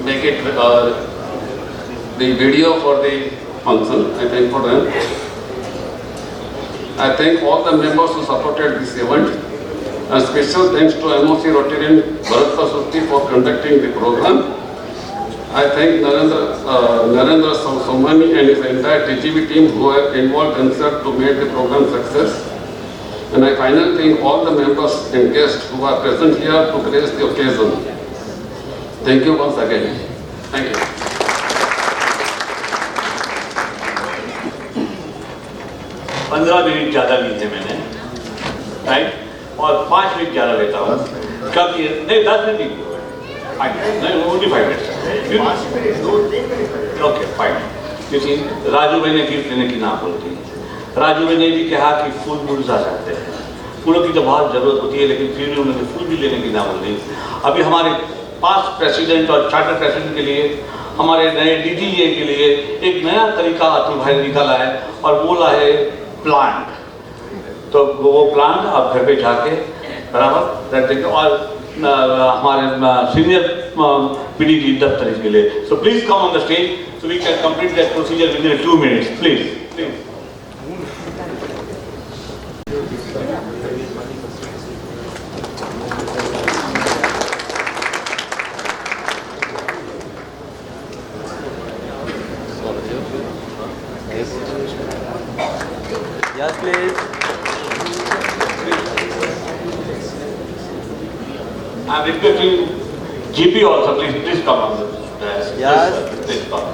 make it the video for the function. I thank for them. I thank all the members who supported this event. And special thanks to MOC Rotarian Bharat Pasupti for conducting the program. I thank Narendra Somani and his entire TGB team who have involved themselves to make the program success. And I finally thank all the members and guests who are present here to grace the occasion. Thank you once again. Thank you. पंद्रह minute ज़्यादा लिए थे मैंने, right? और 5 minute ज़्यादा लेता हूँ। कब ये? नहीं 10 मिनट नहीं, only 5 minutes. Okay, fine. क्योंकि राजू भाई ने गिफ्ट देने की ना बोलती है। राजू भाई ने भी कहा कि फूल मुरझा जाते हैं। फूलों की तो बहुत जरूरत होती है, लेकिन फिर भी उन्होंने फूल भी लेने की ना बोल दी। अभी हमारे पास्ट प्रेसिडेंट और चार्टर प्रेसिडेंट के लिए, हमारे नए DGA के लिए एक नया तरीका अतुल भाई ने निकाला है और बोला है प्लांट। तो वो प्लांट आप घर पे जाके बराबर रखते हैं और हमारे सीनियर PDG दफ्तर के लिए। So please come on the stage so we can complete that procedure with in 2 minutes, please. Yes, please. I'm requesting GP also, please come on the desk. Yes. Please come.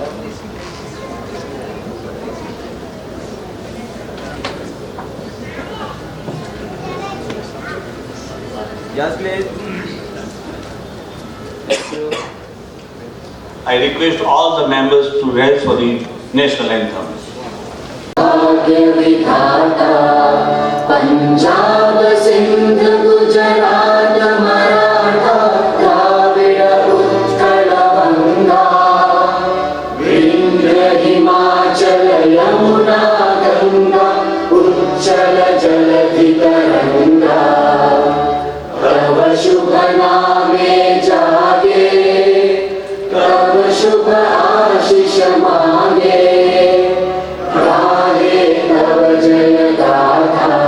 Yes, please. Thank you. I request all the members to rise for the national anthem. विधाता पंजाब सिंध गुजरात मराठा द्राविड़ उत्कल गंगा विंध्य हिमाचल यमुना गंगा उच्चल जलधि तरंगा तव शुभ नामे जागे तव शुभ आशीष मांगे जय गाथा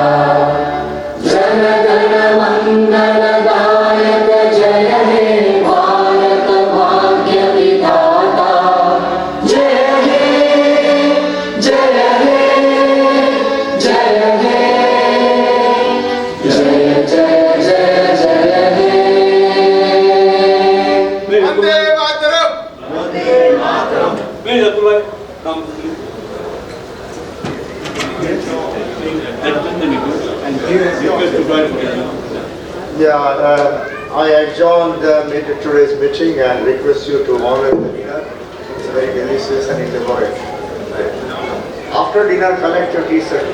जन गण मंगलदायक जय हे भारत भाग्य विधाता जय हे जय हे जय हे जय जय जय जय हे वंदे मातरम। वंदे मातरम। प्लीज अतुल भाई कम। I adjourn today's meeting and request you to honor the dinner. It's very delicious and elaborate. After dinner, collect your t-shirt.